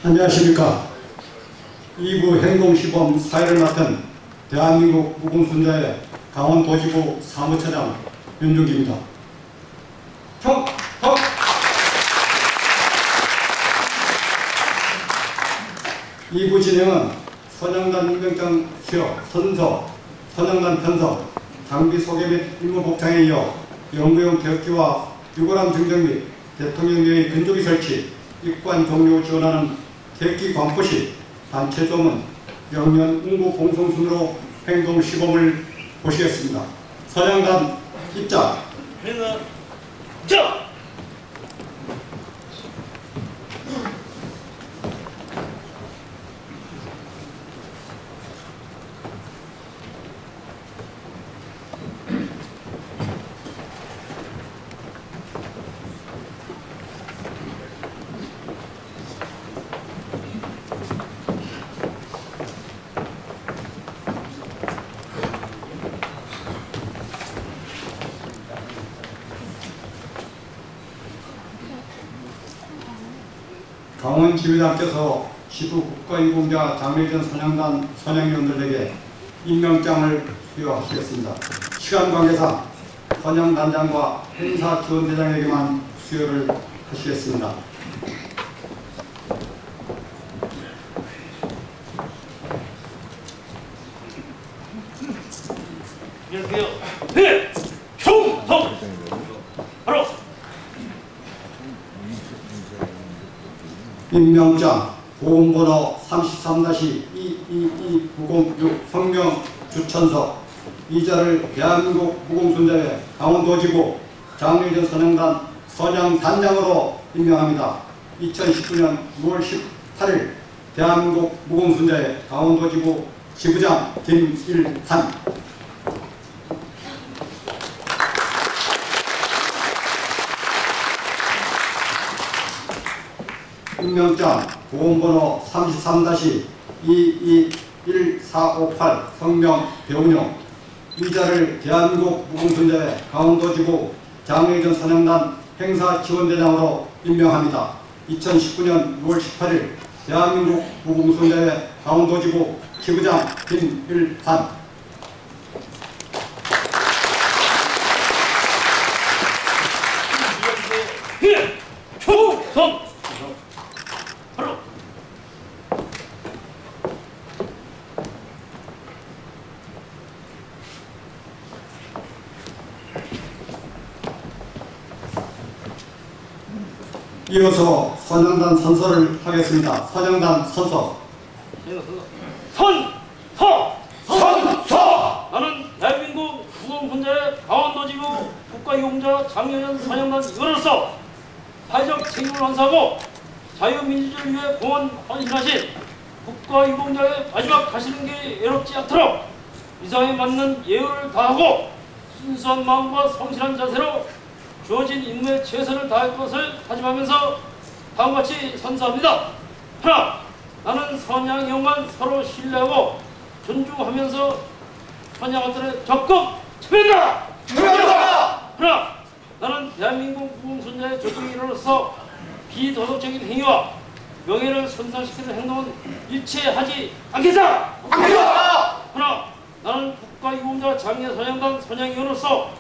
안녕하십니까. 2부 행동시범 사회를 맡은 대한민국 무공순자의 강원도지부 사무처장 윤중기입니다. 이 2부 진행은 선양단 임명장 수여, 선서, 선양단 편성, 장비 소개 및 임무 복장에 이어 연구용 개혁기와 유골함 증정 및 대통령령의 근조기 설치, 입관 종료 지원하는 개혁기 광포시, 단체 조문, 영년 응구 공성순으로 행동 시범을 보시겠습니다. 선양단 입장. 자! 강원지휘장께서 시도 국가유공자 장례전 선양단 선양위원들에게 임명장을 수여하시겠습니다. 시간 관계상 선양단장과 행사지원대장에게만 수여를 하시겠습니다. 안녕하세요. 네! 총성! 바로! 임명장 보험번호 33-222906 성명 주천서 이자를 대한민국 무공순자회 강원도지부 장례전 선양단 선양단장으로 임명합니다. 2019년 6월 18일 대한민국 무공순자회 강원도지부 지부장 김일환. 임명장 보험번호 33-221458 성명 배운영 이자를 대한민국 무공순자회 강원도지부 장례전 선양단 행사지원대장으로 임명합니다. 2019년 6월 18일 대한민국 무공순자회 강원도지부 지부장 김일환. 총성! 이어서 선양단 선서를 하겠습니다. 선양단 선서. 선서! 나는 대한민국 무공순자회 강원도지부 국가유공자 장례전 선양단 위원으로서 사회적 책임을 완수하고 자유민주주의를 위해 공헌 헌신하신 국가유공자의 마지막 가시는 길이 외롭지 않도록 이상에 맞는 예우를 다하고 순수한 마음과 성실한 자세로 주어진 임무에 최선을 다할 것을 다짐하면서 다음과 같이 선서합니다. 하나, 나는 선양형만 서로 신뢰하고 존중하면서 선양원들에 적극 참여한다. 하나, 나는 대한민국 무공순자의 조직인으로서 비도덕적인 행위와 명예를 손상시키는 행동은 일체하지 않겠다. 하나, 나는 국가유공자 장례 선양단 선양위원으로서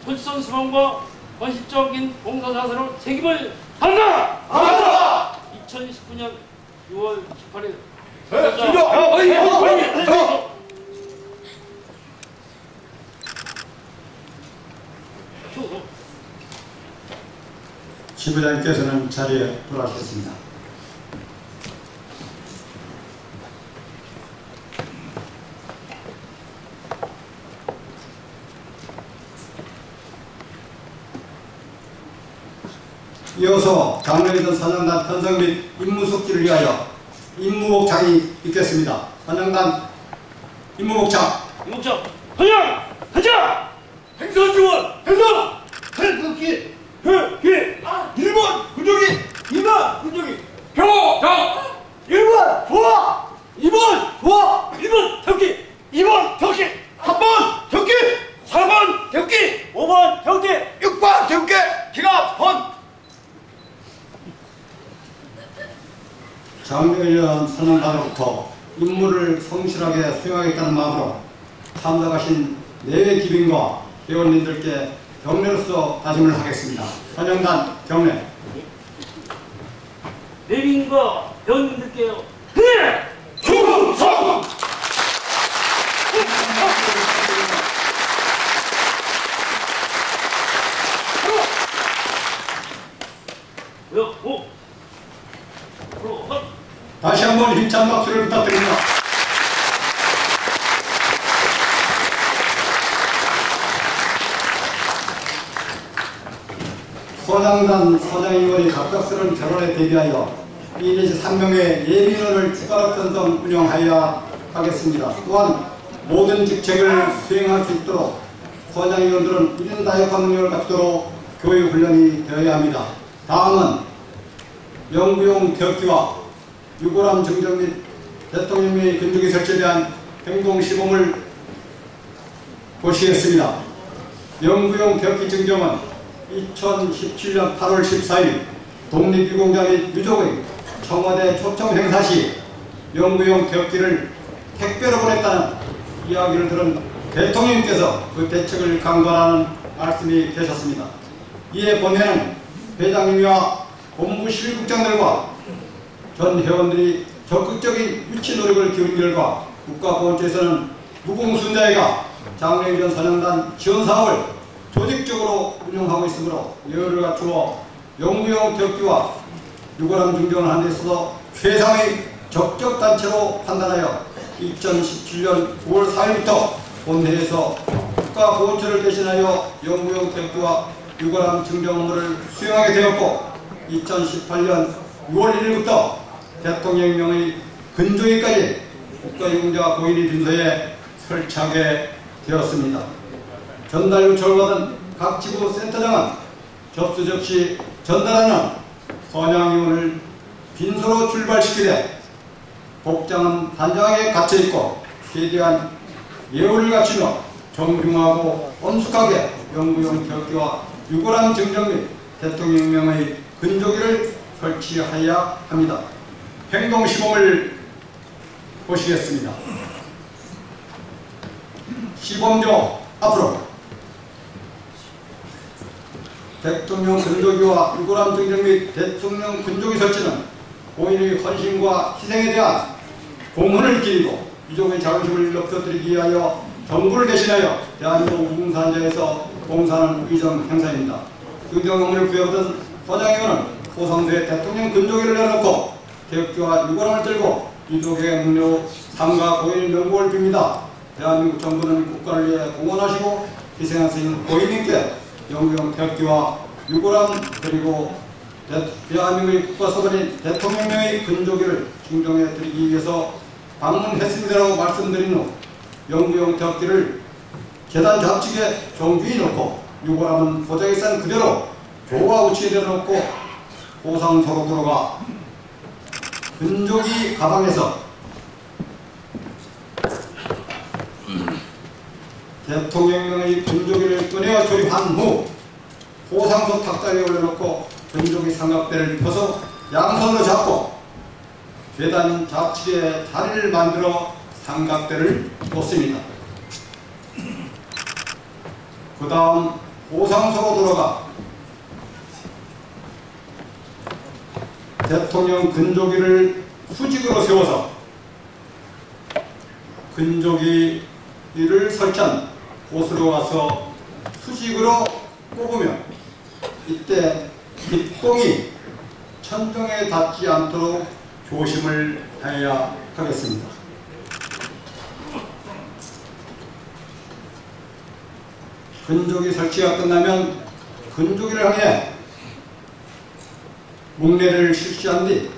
솔선수범과 헌신적인 봉사자세로 책임을 다한다. 2019년 6월 18일 지부장님께서는 자리에 돌아가셨습니다. 이어서 장례전 선양단 편성 및 임무숙지를 위하여 임무복장이 있겠습니다. 선양단 임무복장. 임무복장 선양! 가자! 행선지원! 행선! 행극기! 기! 1번 군종이! 2번 군종이! 표정! 1번 좋아! 2번 좋아! 1번 격기! 2번 격기! 3번 격기! 4번 격기! 5번 격기! 6번 격기! 기갑 번! 장례위원 선언단으로부터 임무를 성실하게 수행하겠다는 마음으로 참석하신 내외 기빈과 회원님들께 경례로서 다짐을 하겠습니다. 선영단 경례. 내빈과 회원님들께 경례! 충성! 다시 한번 힘찬 박수를 부탁드립니다. 서장단 서장위원이 갑작스러운 결혼에 대비하여 2-3명의 예비인원을 추가로 편성 운영하여야 하겠습니다. 또한 모든 직책을 수행할 수 있도록 서장위원들은 1인 다역화 능력을 갖추도록 교육 훈련이 되어야 합니다. 다음은 영구용 태극기와 유골함 증정 및 대통령의 근조기 설치에 대한 행동시범을 보시겠습니다. 영구용 태극기 증정은 2017년 8월 14일 독립유공자 및 유족의 청와대 초청 행사 시 영구용 태극기를 택배로 보냈다는 이야기를 들은 대통령님께서 그 대책을 강구하라는 말씀이 계셨습니다. 이에 본회는 회장님과 본부 실국장들과 전 회원들이 적극적인 유치 노력을 기울인 결과 국가보훈처에서는 무공순자회가 장례위원 선영단 지원 사업을 조직적으로 운영하고 있으므로 여유를 갖추어 영구용 태극기와 유골함 증정을 하는 데 있어서 최상의 적격 단체로 판단하여 2017년 9월 4일부터 본회에서 국가보훈처를 대신하여 영구용 태극기와 유골함 증정 업무를 수행하게 되었고 2018년 6월 1일부터 대통령령의 근조기까지 국가유공자 고인의 빈소에 설치하게 되었습니다. 전달 요청을 받은 각 지부 센터장은 접수 즉시 전달하는 선양위원을 빈소로 출발시키되 복장은 단정하게 갖춰입고 최대한 예우를 갖추며 정중하고 엄숙하게 영구용 태극기와 유골함 증정 및 대통령령의 근조기를 설치하여야 합니다. 행동시범을 보시겠습니다. 시범조 앞으로 대통령 근조기와 유골함 증정 및 대통령 근조기 설치는 고인의 헌신과 희생에 대한 공헌을 기리고 유족의 자긍심을 높여드리기 위하여 정부를 대신하여 대한민국 무공산자에서 봉사하는 의정 행사입니다. 긍정의문을 부여받은 서장위원은 포상도에 대통령 근조기를 내놓고 태극기와 유골함을 들고 유족의 묵려 상가 고인의 명복을 빕니다. 대한민국 정부는 국가를 위해 공헌하시고 희생하신 고인님께 영구용 태극기와 유골함 그리고 대한민국의 국가소관인 대통령령의 근조기를 증정해 드리기 위해서 방문했습니다라고 말씀드린 후 영구용 태극기를 계단 좌측에 정중히 놓고 유골함은 보자기 싼 그대로 조와 우치에 내려놓고 호상소로 들어가 근조기 가방에서 대통령령의 근조기를 꺼내어 조립한 후 호상소 탁자리에 올려놓고 근조기 삼각대를 펴서 양손으로 잡고 계단 좌측에 다리를 만들어 삼각대를 놓습니다. 그 다음 호상소로 돌아가 대통령 근조기를 수직으로 세워서 근조기를 설치한 곳으로 와서 수직으로 꼽으면 이때 빗봉이 천정에 닿지 않도록 조심을 해야 하겠습니다. 근조기 설치가 끝나면 근조기를 향해 묵례를 실시한 뒤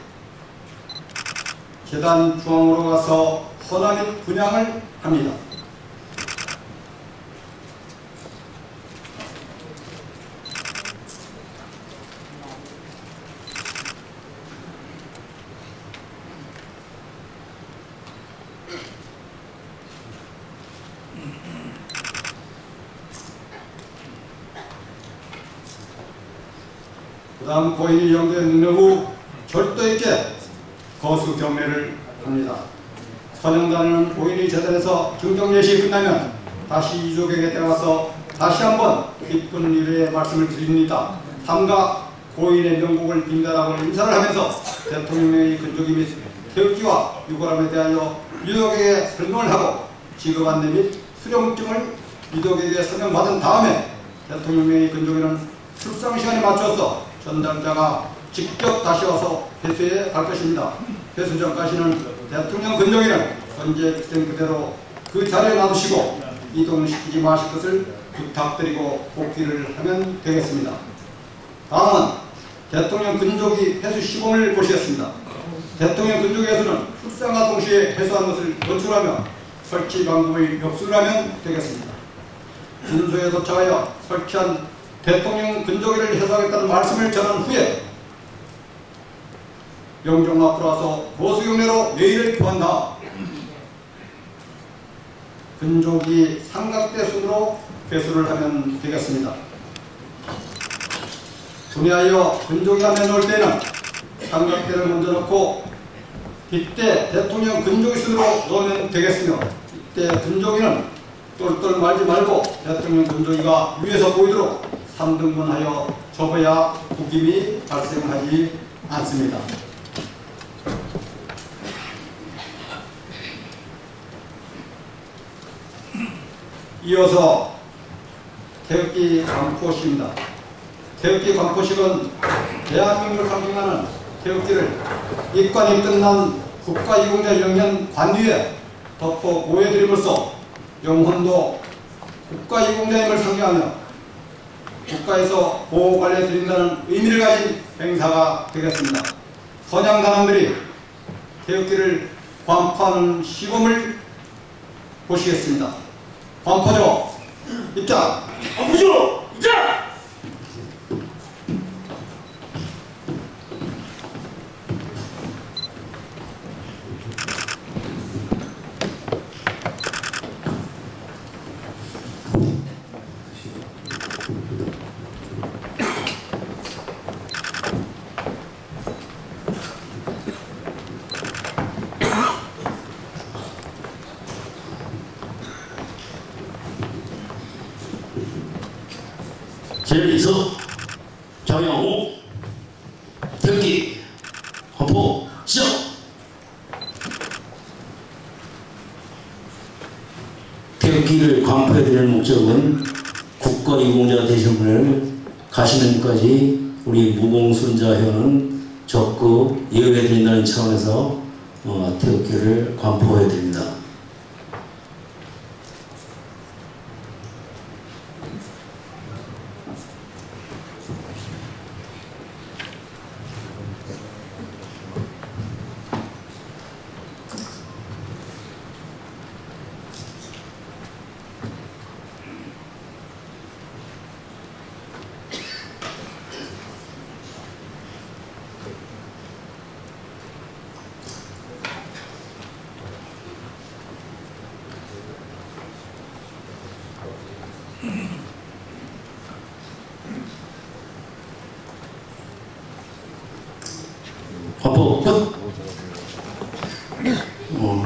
계단 중앙으로 가서 헌화 및 분향을 합니다. 그 다음 고인이 영도에 묵례 후 절도 있게 거수 경례를 합니다. 선영단은 고인이 재단에서 증정예식이 끝나면 다시 유족에게 데려가서 다시 한번 기쁜 일의 말씀을 드립니다. 삼가 고인의 명복을 빈다라고 인사를 하면서 대통령의 근조기 및 태극기와 유골함에 대하여 유족에게 설명을 하고 지급 안내 및 수령증을 유족에게 설명받은 다음에 대통령의 근조기는 출상 시간에 맞춰서 전달자가 직접 다시 와서 회수에 갈 것입니다. 회수 전까지는 대통령 근조기는 현재 기생 그대로 그 자리에 놔두시고 이동시키지 마실 것을 부탁드리고 복귀를 하면 되겠습니다. 다음은 대통령 근조기 회수 시범을 보시겠습니다. 대통령 근조기에서는 출상과 동시에 회수한 것을 건축하며 설치 방법을 엽수를 하면 되겠습니다. 진소에 도착하여 설치한 대통령 근조기를 회수하겠다는 말씀을 전한 후에 영종 앞으로 와서 거수경례로 예의를 표한 다음 근조기 삼각대 순으로 회수를 하면 되겠습니다. 분해하여 근조기가 내놓을 때는 삼각대를 먼저 넣고 이때 대통령 근조기 순으로 넣으면 되겠으며 이때 근조기는 똘똘 말지 말고 대통령 근조기가 위에서 보이도록 3등분하여 접어야 구김이 발생하지 않습니다. 이어서 태극기 광포식입니다. 태극기 광포식은 대한민국을 상징하는 태극기를 입관이 끝난 국가유공자 영년 관뒤에 덮어 보여드림으로써 영혼도 국가유공자임을 상징하며 국가에서 보호관리해드린다는 의미를 가진 행사가 되겠습니다. 선양단원들이 태극기를 광포하는 시범을 보시겠습니다. 광포죠. 입장. 광포죠. 입장. 제일이서 장영호 태극기 광포 시작. 태극기를 광포해드리는 목적은 국가유공자 되신 분을 가시는 데까지 우리 무공순자 회원은 적극 예우해드린다는 차원에서 태극기를 광포해드립니다. 광포 끝!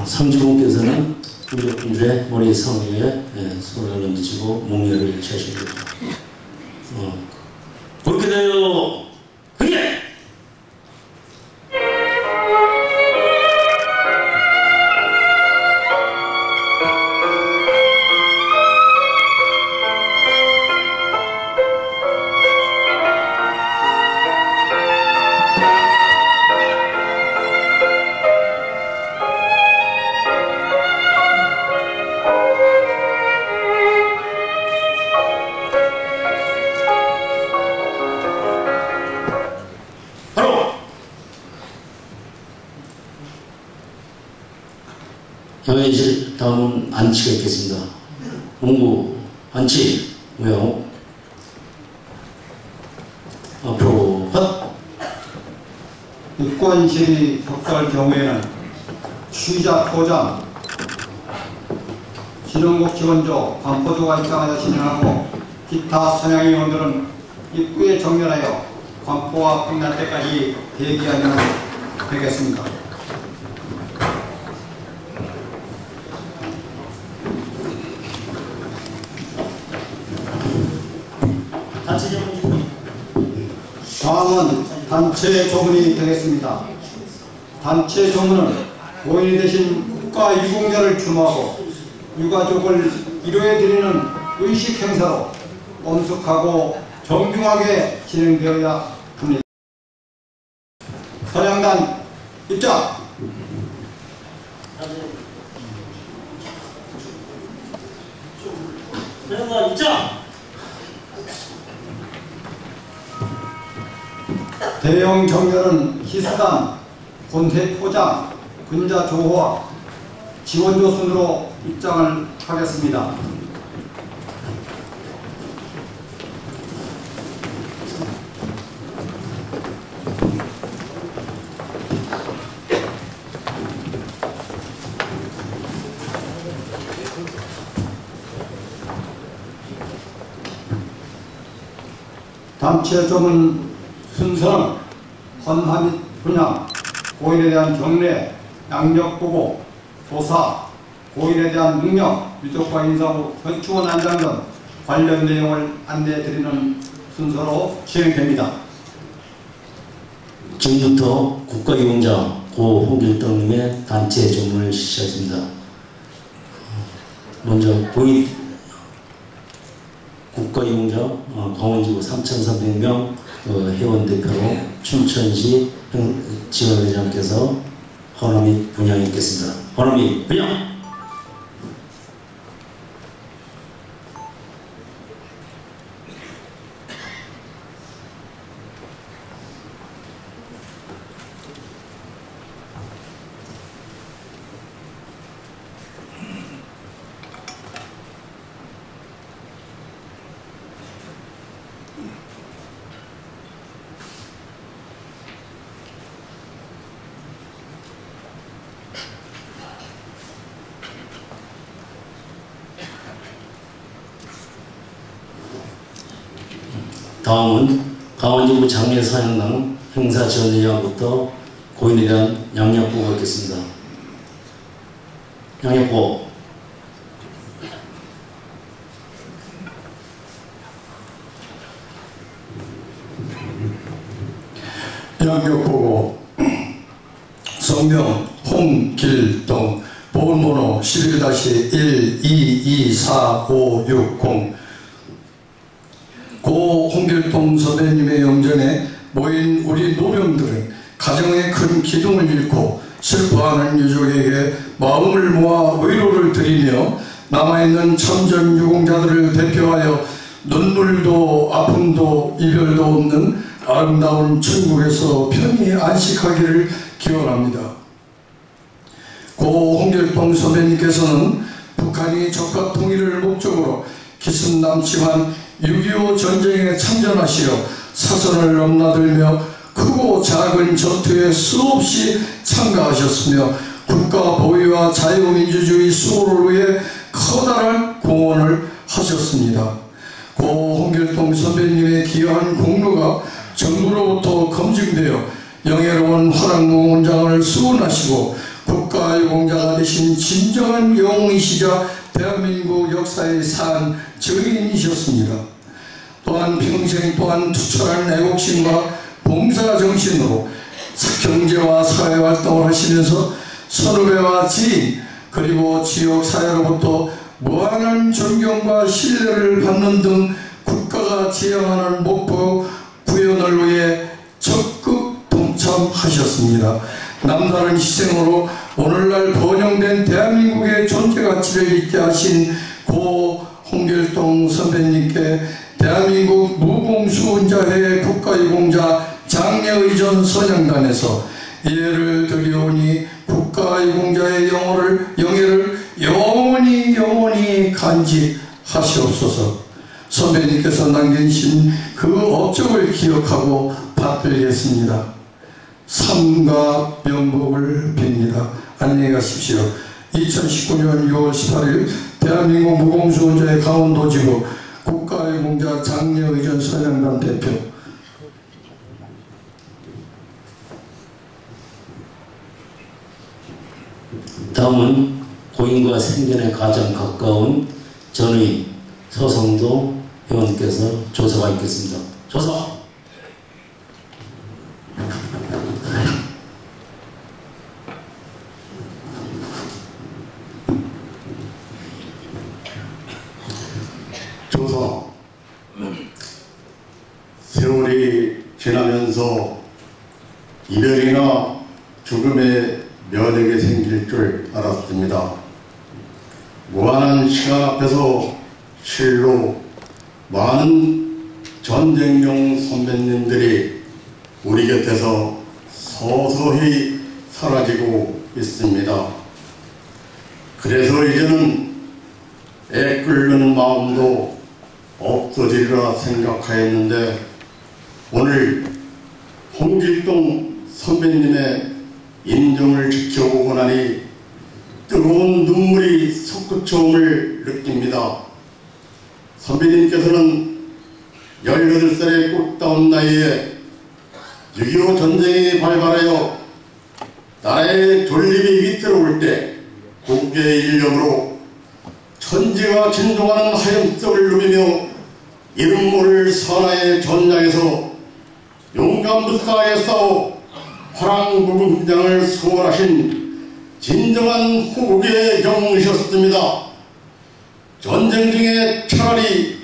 상주분께서는 유족분들의 머리 상위에 손을 얹으시고 몽열을 취하십니다. 그렇게 되어 그게! 경회실 다음은 안치가 있겠습니다. 문구 안치 우영 앞으로 헛. 입관실이 격할 경우에는 취자 포장 진흥국 지원조 광포조가 입장하여 진행하고 기타 선양위원들은 입구에 정렬하여 광포가 끝날 때까지 대기하면 되겠습니다. 다음은 단체 조문이 되겠습니다. 단체 조문은 고인이 되신 국가유공자를 추모하고 유가족을 위로해드리는 의식 행사로 엄숙하고 정중하게 진행되어야 합니다. 선양단 입장! 선양단 입장! 대형 정렬은 희수단, 본회 포장, 근자 조호와 지원조 순으로 입장을 하겠습니다. 단체 조문 순서는 헌화 및 분양, 고인에 대한 경례, 양력 보고, 조사, 고인에 대한 능력, 유족과 인사 후 현충원 안장 등 관련 내용을 안내해드리는 순서로 진행됩니다. 지금부터 국가유공자 고 홍길동님의 단체 조문을 실시하겠습니다. 먼저 고인 국가유공자 강원지구 3,300명 회원 대표로 춘천시 지원회장께서 헌화 및 분양이 있겠습니다. 헌화 및 분양! 다음은 강원지구 장례사양당 행사지원회장부터 고인에 대한 양력보고가 있겠습니다. 양력보고. 양력보고. 성명 홍길동, 보건번호 11-1224560. 고 홍길동 선배님의 영전에 모인 우리 노병들은 가정의 큰 기둥을 잃고 슬퍼하는 유족에게 마음을 모아 위로를 드리며 남아있는 참전 유공자들을 대표하여 눈물도 아픔도 이별도 없는 아름다운 천국에서 편히 안식하기를 기원합니다. 고 홍길동 선배님께서는 북한이 적과 통일을 목적으로 기승남침한 6.25 전쟁에 참전하시어 사선을 넘나들며 크고 작은 전투에 수없이 참가하셨으며 국가 보위와 자유민주주의 수호를 위해 커다란 공헌을 하셨습니다. 고 홍길동 선배님의 기여한 공로가 정부로부터 검증되어 영예로운 화랑공원장을 수원하시고 국가유공자가 되신 진정한 영웅이시자 대한민국 역사에 산 증인이셨습니다. 또한 평생 또한 투철한 애국심과 봉사정신으로 경제와 사회활동을 하시면서 선후배와 지인 그리고 지역사회로부터 무한한 존경과 신뢰를 받는 등 국가가 지향하는 목표 구현을 위해 적극 동참하셨습니다. 남다른 희생으로 오늘날 번영된 대한민국의 존재가치를 잊게 하신 고 홍길동 선배님께 대한민국 무공수운자회 국가유공자 장례의전 선양단에서 예를 드리오니 국가유공자의 영예를 영원히 간직하시옵소서. 선배님께서 남기신 그 업적을 기억하고 받들겠습니다. 삶과 명복을 빕니다. 안녕히 가십시오. 2019년 6월 18일 대한민국 무공수운자회 강원도지구 국가유공자 장례의전 선양단 대표. 다음은 고인과 생전에 가장 가까운 전의 서성도 회원께서 조서가 있겠습니다. 조서! 조선 세월이 지나면서 이별이나 죽음의 면역이 생길 줄 알았습니다. 무한한 시간 앞에서 실로 많은 전쟁용 선배님들이 우리 곁에서 서서히 사라지고 있습니다. 그래서 이제는 애 끓는 마음도 없어지리라 생각하였는데 오늘 홍길동 선배님의 인정을 지켜보고 나니 뜨거운 눈물이 솟구쳐옴을 느낍니다. 선배님께서는 18살의 꽃다운 나이에 6.25 전쟁이 발발하여 나라의 존립이 위태로울 때 국계의 인력으로 천지가 진동하는 하염석을 누비며 이름 모를 선하의 전장에서 용감무사하게 싸워 화랑무궁장을 수월하신 진정한 호국의 영웅이셨습니다. 전쟁 중에 차라리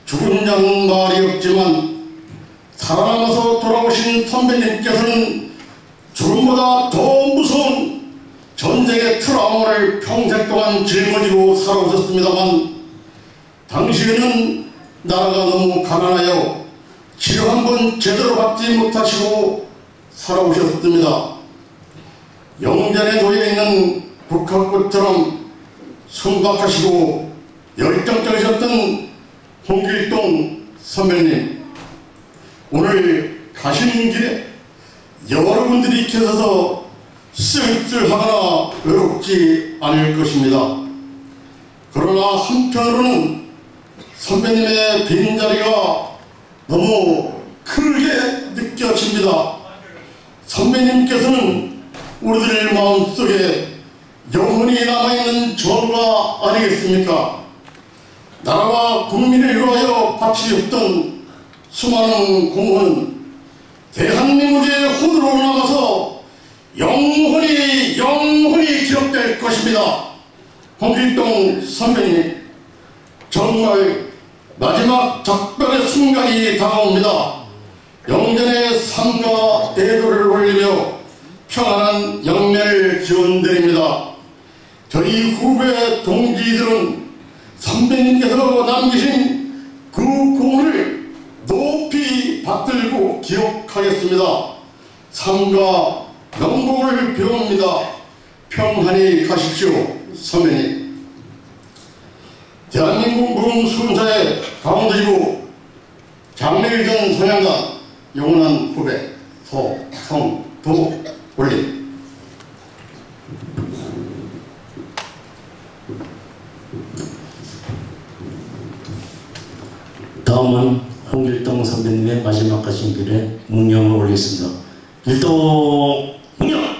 죽은 자는 말이 없지만 살아남아서 돌아오신 선배님께서는 죽음보다 더 무서운 전쟁의 트라우마를 평생 동안 짊어지고 살아오셨습니다만 당시에는 나라가 너무 가난하여 치료 한번 제대로 받지 못하시고 살아오셨습니다. 영전에 놓여있는 국화꽃처럼 순박하시고 열정적이셨던 홍길동 선배님, 오늘 가시는 길에 여러분들이 계셔서 쓸쓸하거나 외롭지 않을 것입니다. 그러나 한편으로는 선배님의 빈자리가 너무 크게 느껴집니다. 선배님께서는 우리들 마음속에 영원히 남아있는 전가 아니겠습니까? 나라와 국민을 위하여 바치셨던 수많은 공헌은 대한민국의 혼으로 남아서 영원히 기억될 것입니다. 홍길동 선배님, 정말 마지막 작별의 순간이 다가옵니다. 영전의 삶과 애도를 올리며 평안한 영매를 기원드립니다. 저희 후배 동지들은 선배님께서 남기신 그 공을 높이 받들고 기억하겠습니다. 삶과 영광을 빌옵니다. 평안히 가십시오, 선배님. 대한민국 무궁수훈사의 강원도지부 장례일전 선양단 영원한 후배 서성도 올림. 다음은 홍길동 선배님의 마지막 가신 길에 묵념을 올리겠습니다. 일동 묵념!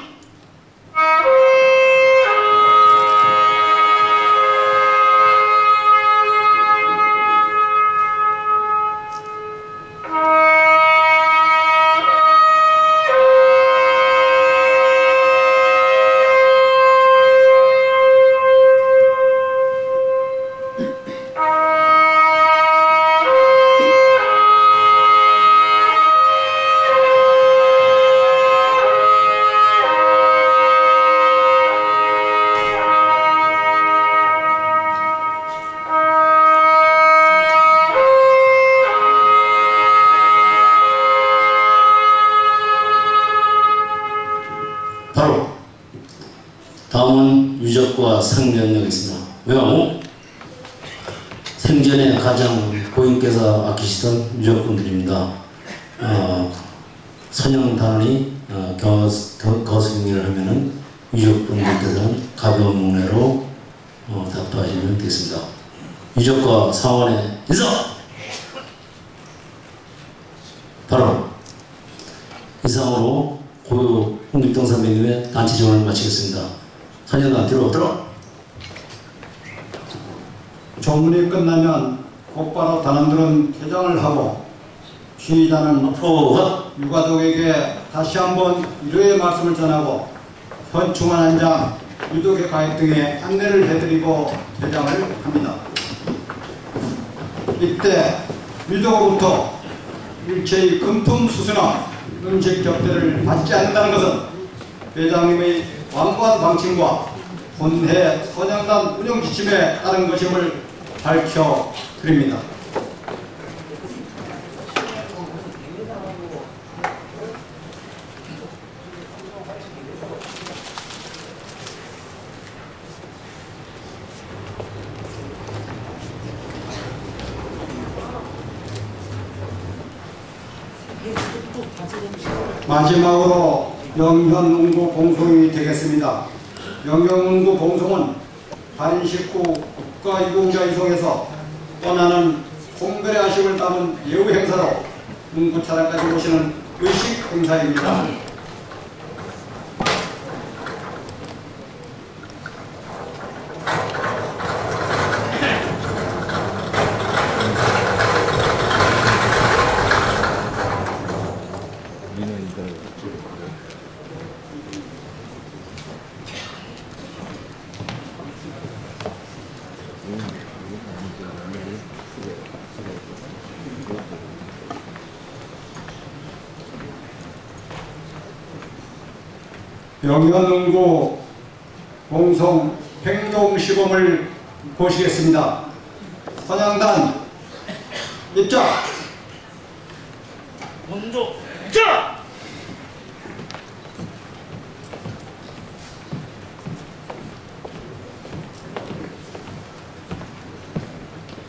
다음은 유적과 상명역이겠습니다. 외왕후 생전에 가장 고인께서 아끼시던 유적분들입니다. 선영단이 거승리를 하면은 유적분들께서는 가벼운 목례로 답도하시면 되겠습니다. 유적과 상원의 인사! 바로 이상으로 고유 홍길동 선배님의 단체 지원을 마치겠습니다. 선영단 뒤로 들어! 조문이 끝나면 곧바로 단원들은 퇴장을 하고 피의자는 유가족에게 다시 한번 위로의 말씀을 전하고 현충원 한 장, 유족의 가입 등의 안내를 해드리고 퇴장을 합니다. 이때 위독으로부터 일체의 금품 수수나 음식 접대를 받지 않는다는 것은 회장님의 완고한 방침과 본회 선양단 운영 지침에 따른 것임을 밝혀드립니다. 마지막으로 영현운구 봉송이 되겠습니다. 영현운구 봉송은 반식구 국가유공자 이송에서 떠나는 송별의 아쉬움을 담은 예우 행사로 운구차량까지 모시는 의식 행사입니다. 영현운구 봉송 행동시범을 보시겠습니다. 선양단 입장! 먼저 자!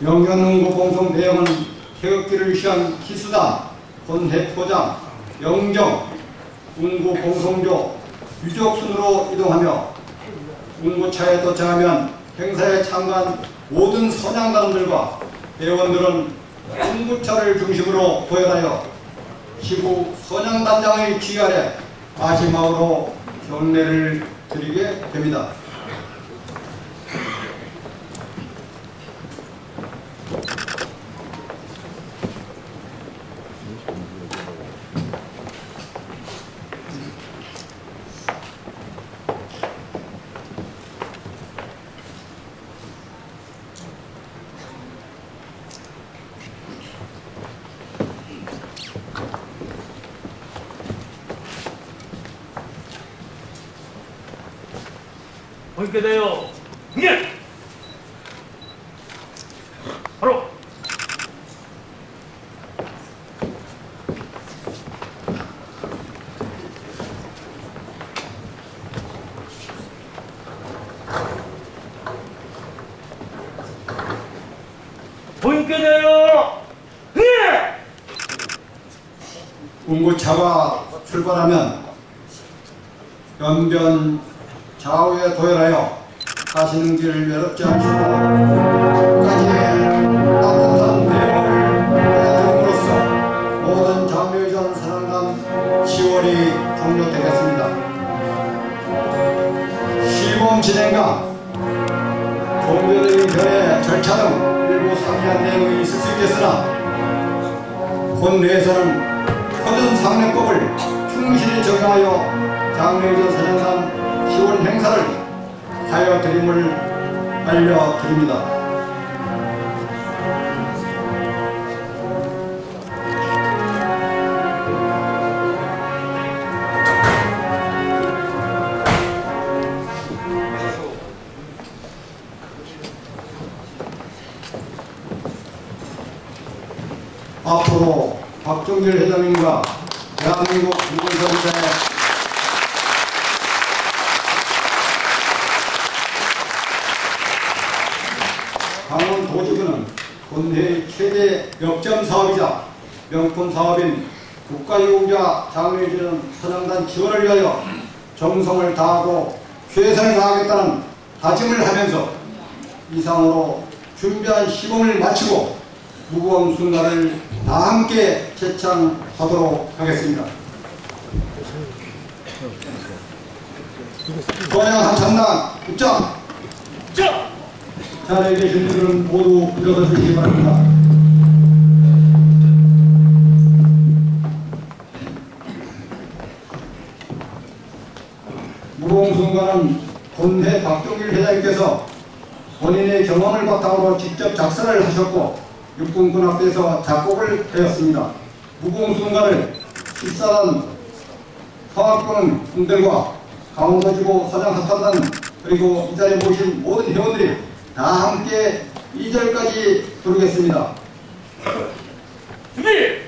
영현운구 봉송 내용은 태극기를 위한 기수단, 본회포장, 영정, 운구 봉송조, 유족 순으로 이동하며 운구차에 도착하면 행사에 참가한 모든 선양단들과 회원들은 운구차를 중심으로 도열하여 시부 선양단장의 지휘 아래 마지막으로 경례를 드리게 됩니다. 보이게 되요. 예. 바로. 보이게 되요. 예. 운구차가 출발하면 연변 좌우에 도열하여 가시는 길 외롭지 않으시고 끝까지의 따뜻한 내용을 보여줌으로써 모든 장묘전 선양단 시월이 종료되겠습니다. 시범 진행과 종교적인 결의 절차 등 일부 상이한 내용이 있을 수 있겠으나 본회에서는 모든 상례법을 충실히 적용하여 장묘전 선양단 10월 행사를 하여 드림을 알려드립니다. 앞으로 박종길 회장님과 대한민국 유공선대 강원도지구는 본회의 최대 역점 사업이자 명품 사업인 국가유공자 장례주는 선양단 지원을 위하여 정성을 다하고 최선을 다하겠다는 다짐을 하면서 이상으로 준비한 시범을 마치고 무거운 순간을 다 함께 제창하도록 하겠습니다. 선양 한창단 입장! 자리에 계신 분들은 모두 일어서 주시기 바랍니다. 무거운 순간은 본회 박종길 회장님께서 본인의 경험을 바탕으로 직접 작사를 하셨고 육군군악대에서 작곡을 하였습니다. 무공수군가를 식사한 서학군 군들과 강원도지구 서장사탄단 그리고 이 자리에 모신 모든 회원들이 다 함께 2절까지 부르겠습니다. 준비!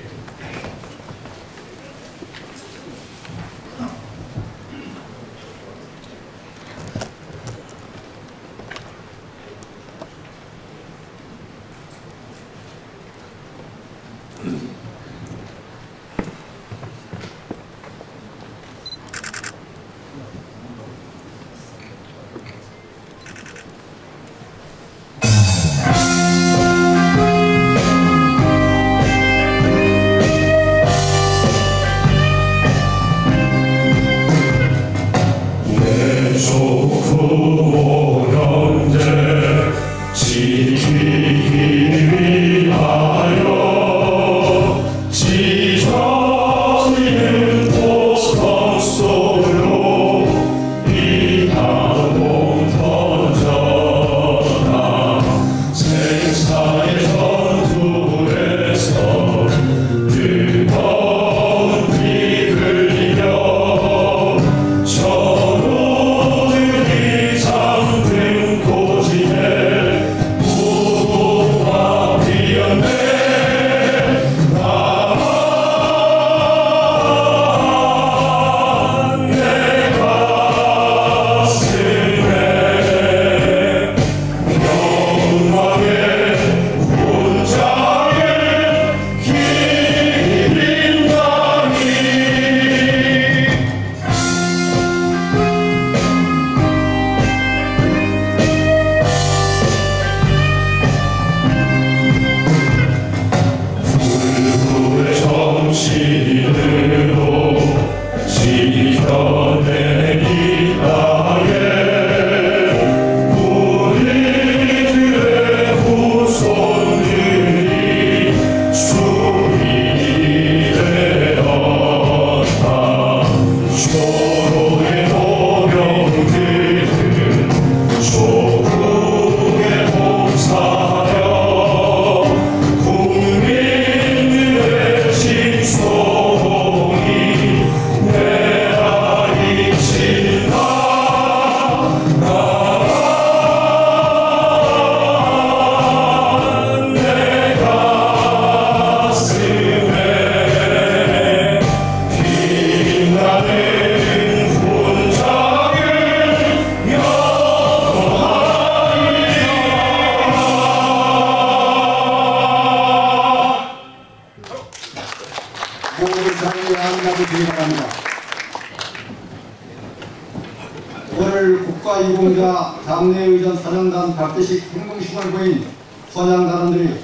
오늘 국가유공자 장례의전 선양단 박대식 행동식을 보인 선양단원들이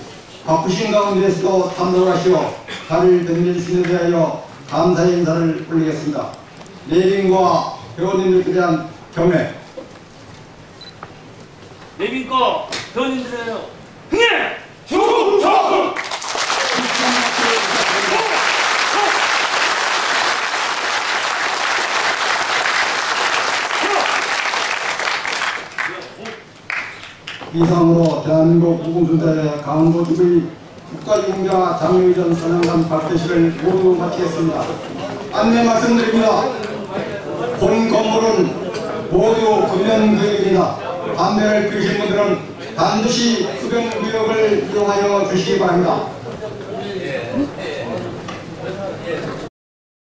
바쁘신 가운데서도 참석을 하시어 자리를 빛내주시는 데 대하여 감사의 인사를 올리겠습니다. 내빈과 회원님들에 대한 경례. 내빈과 회원님들에요. 흥해! 충성! 이상으로 대한민국 무공수자의 강원도지구의 국가유공자 장례의전 선양단 박대식을 모두 마치겠습니다. 안내 말씀드립니다. 본 건물은 모두 금연구역입니다. 담배를 피우신 분들은 반드시 흡연구역을 이용하여 주시기 바랍니다.